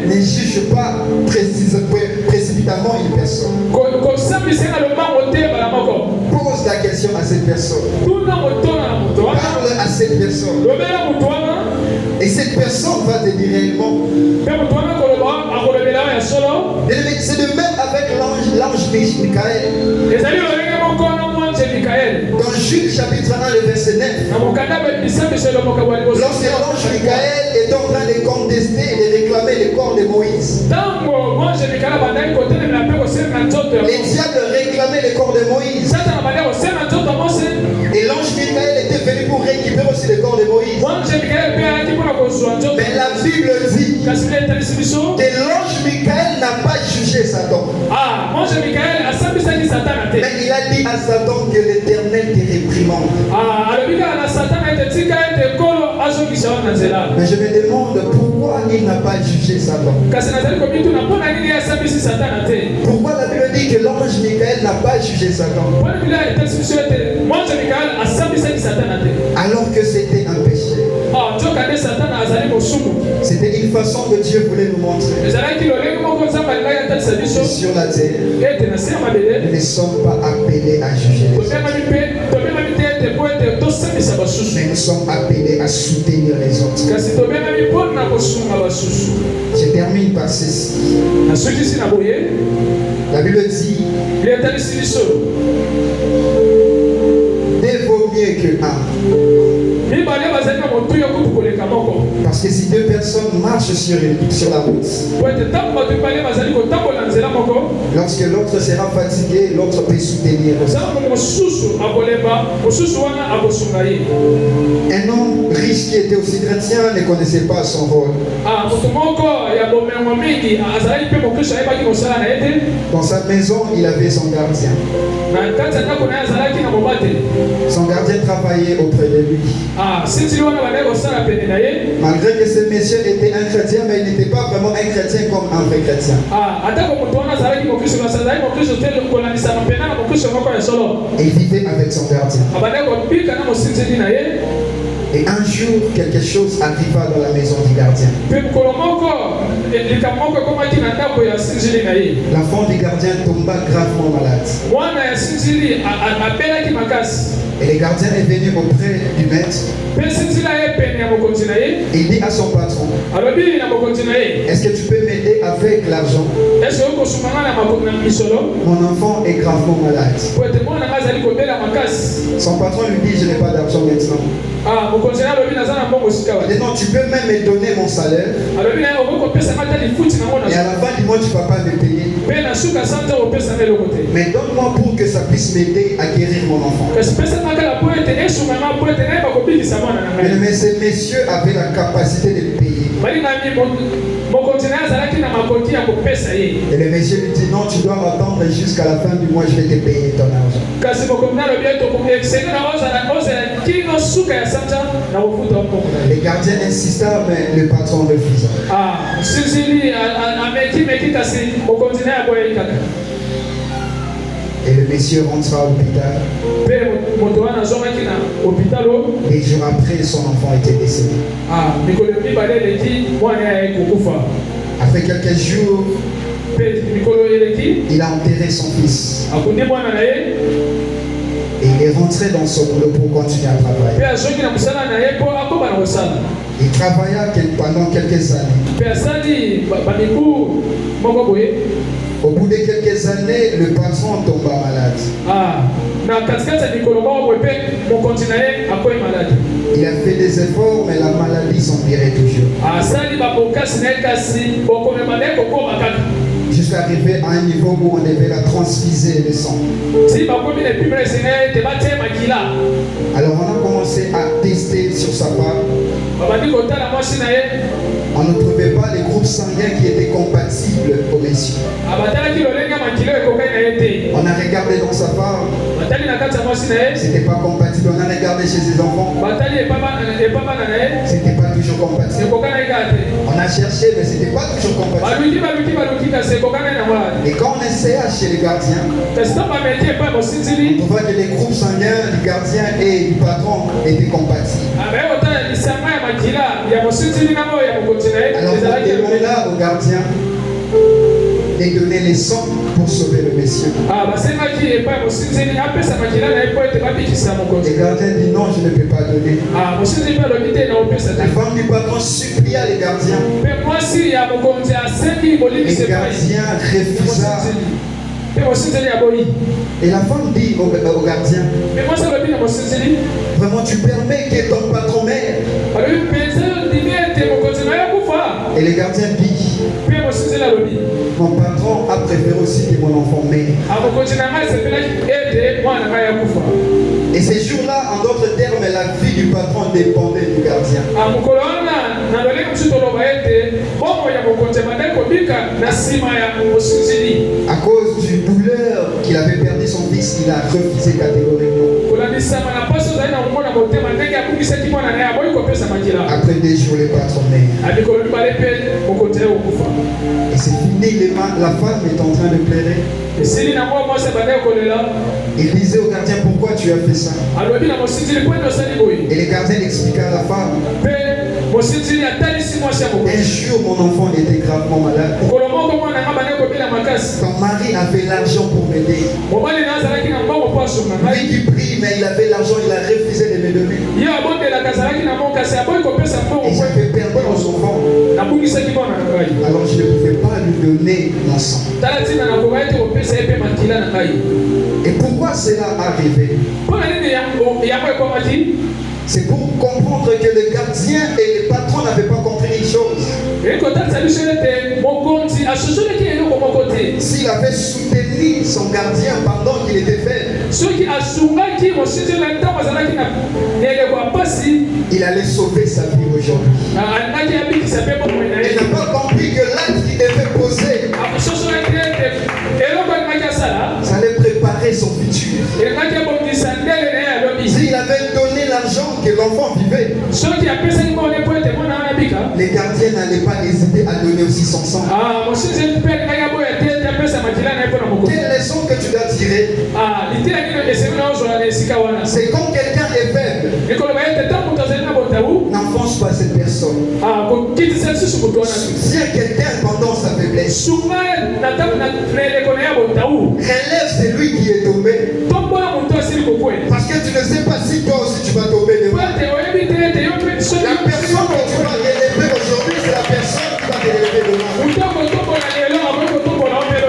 ne juge pas précipitamment une personne. Pose la question à cette personne. Parle à cette personne. Et cette personne va te dire réellement. C'est de même avec l'ange Michael. Dans Jude chapitre 1, le verset 9. Lorsque l'ange Michael est en train de contester et de réclamer le corps de Moïse. Les diables réclamaient le corps de Moïse. Et l'ange Michael était venu pour récupérer aussi le corps de Moïse. Mais la Bible dit que l'ange Michael n'a pas jugé Satan. Mais il a dit à Satan que l'Éternel te réprimande. Mais je me demande pourquoi il n'a pas jugé Satan. Pourquoi la Bible dit que l'ange Michael n'a pas jugé Satan? Alors que c'était un péché. C'était une façon que Dieu voulait nous montrer. Sur la terre, nous ne sommes pas appelés à juger les autres. Mais nous sommes appelés à soutenir les autres. Je termine par ceci. La Bible dit, deux vaut mieux que un. Parce que si deux personnes marchent sur la route, lorsque l'autre sera fatigué, l'autre peut soutenir. Un homme riche fils qui était aussi chrétien ne connaissait pas son rôle. Dans sa maison, il avait son gardien. Son gardien travaillait auprès de lui. Malgré que ce monsieur était un chrétien, mais il n'était pas vraiment un chrétien comme un vrai chrétien. Et il vivait avec son gardien. Et un jour, quelque chose arriva dans la maison du gardien. L'enfant du gardien tomba gravement malade. Et le gardien est venu auprès du maître. Et il dit à son patron, est-ce que tu peux m'aider avec l'argent? Mon enfant est gravement malade. Son patron lui dit, je n'ai pas d'argent maintenant. Et non, tu peux même me donner mon salaire. Et à la fin du mois, tu ne vas pas me payer. Mais donne-moi pour que ça puisse m'aider à guérir mon enfant. Mais ce monsieur avait la capacité de payer. Et le monsieur lui dit, non, tu dois m'attendre jusqu'à la fin du mois, je vais te payer ton argent. Le gardien insista, mais le patron refusa. Et le monsieur rentra à l'hôpital. Et jours après, son enfant était décédé. Après quelques jours, il a enterré son fils. Et il est rentré dans son boulot pour continuer à travailler. Il travailla pendant quelques années. Au bout de quelques années, le patron tomba malade. Il a fait des efforts, mais la maladie s'empirait toujours. Jusqu'à arriver à un niveau où on devait la transfuser le sang. Alors on a commencé à tester sur sa part. On ne trouvait pas les groupes sanguins qui étaient compatibles au Messie. On a regardé dans sa part. C'était pas compatible. On a regardé chez ses enfants. C'était pas toujours compatible. On a cherché, mais c'était pas toujours compatible. Et quand on essaya chez les gardiens, on voit que les groupes sanguins du gardien et du patron étaient compatibles. Alors on demanda au gardien de donner les sangs pour sauver le monsieur. Le gardien dit non, je ne peux pas donner. La femme du patron supplia les gardiens. Les gardiens refusa. Et la femme dit au gardien, vraiment tu permets que ton patron meure? Et le gardien dit, mon patron a préféré aussi que mon enfant meure. Et ces jours-là, en d'autres termes, la vie du patron dépendait du gardien. À cause du douleur qu'il avait perdu son fils, il a refusé catégoriquement. Après des jours, le patron meurt. Et c'est fini, la femme est en train de pleurer. Il disait au gardien, pourquoi tu as fait ça? Et le gardien expliqua à la femme, un jour mon enfant était gravement malade. Ton mari avait l'argent pour m'aider. Lui qui prie, mais il avait l'argent, il a refusé de me donner. Et j'avais perdu mon enfant. Alors je ne pouvais pas lui donner mon sang. Et pourquoi cela arrivé? C'est pour comprendre que le gardien et le patron n'avaient pas compris une chose. S'il avait soutenu son gardien pendant qu'il était faible, il allait sauver sa vie aujourd'hui. Il n'a pas compris que l'acte qu'il devait poser, ça allait préparer son futur. S'il avait donné l'argent que l'enfant vivait, les gardiens n'allaient pas hésiter à donner aussi son sang. Quelle leçon que tu dois tirer? C'est quand quelqu'un est faible, n'enfonce pas cette personne. Soutiens quelqu'un pendant sa faiblesse. Relève celui qui est tombé. Parce que tu ne sais pas si toi aussi tu vas tomber demain. La personne que tu vas relever aujourd'hui, c'est la personne qui va te relever demain.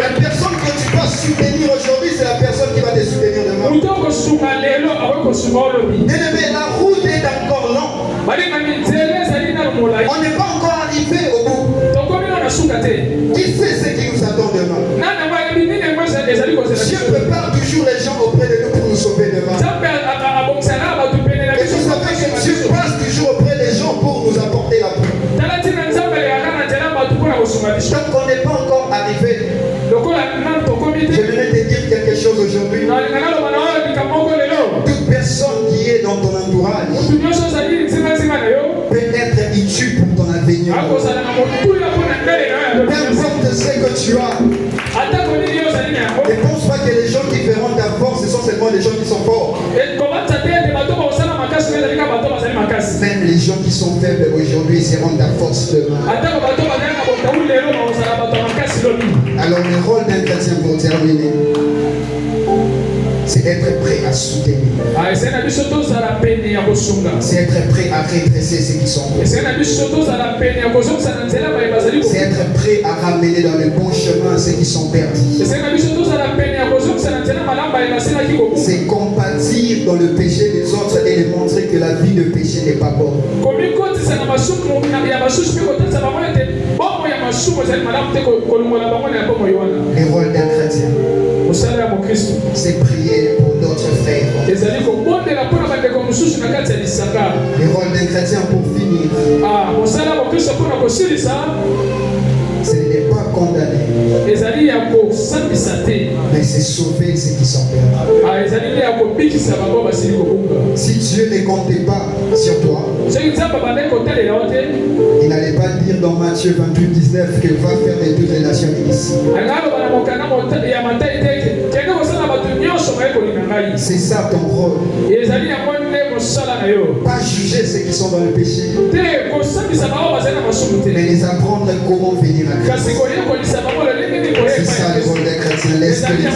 La personne que tu vas soutenir aujourd'hui, c'est la personne qui va te soutenir demain. Bien-aimé, la route est encore longue. On n'est pas encore arrivé au bout. Qui sait ce qui nous attend demain? Dieu prépare toujours les gens auprès de nous pour nous sauver demain. Et vous savez que Dieu passe toujours auprès des gens pour nous apporter la paix. Tant qu'on n'est pas encore arrivé, je voulais te dire quelque chose aujourd'hui. Toute personne qui est dans ton entourage peut être utile pour ton avenir. N'importe ce que tu as. Ne pense pas que les gens qui feront ta force, ce sont seulement les gens qui sont forts. Même les gens qui sont faibles aujourd'hui seront ta force demain. Alors le rôle d'un chrétien pour terminer, c'est être prêt à soutenir. C'est être prêt à redresser ceux qui sont bons. C'est être prêt à ramener dans le bon chemin ceux qui sont perdus. C'est compatir dans le péché des autres et les montrer que la vie de péché n'est pas bonne. Le rôle d'un chrétien, c'est prier pour d'autres frères. Le rôle d'un chrétien pour finir, ce n'est pas condamner, mais c'est sauver ceux qui sont perdus. Si Dieu ne comptait pas sur toi, il n'allait pas dire dans Matthieu 28, 19 qu'il va faire de toutes les nations ici. C'est ça ton rôle. Pas juger ceux qui sont dans le péché, mais les apprendre comment venir à Christ. C'est ça le rôle des chrétiens. Laisse que les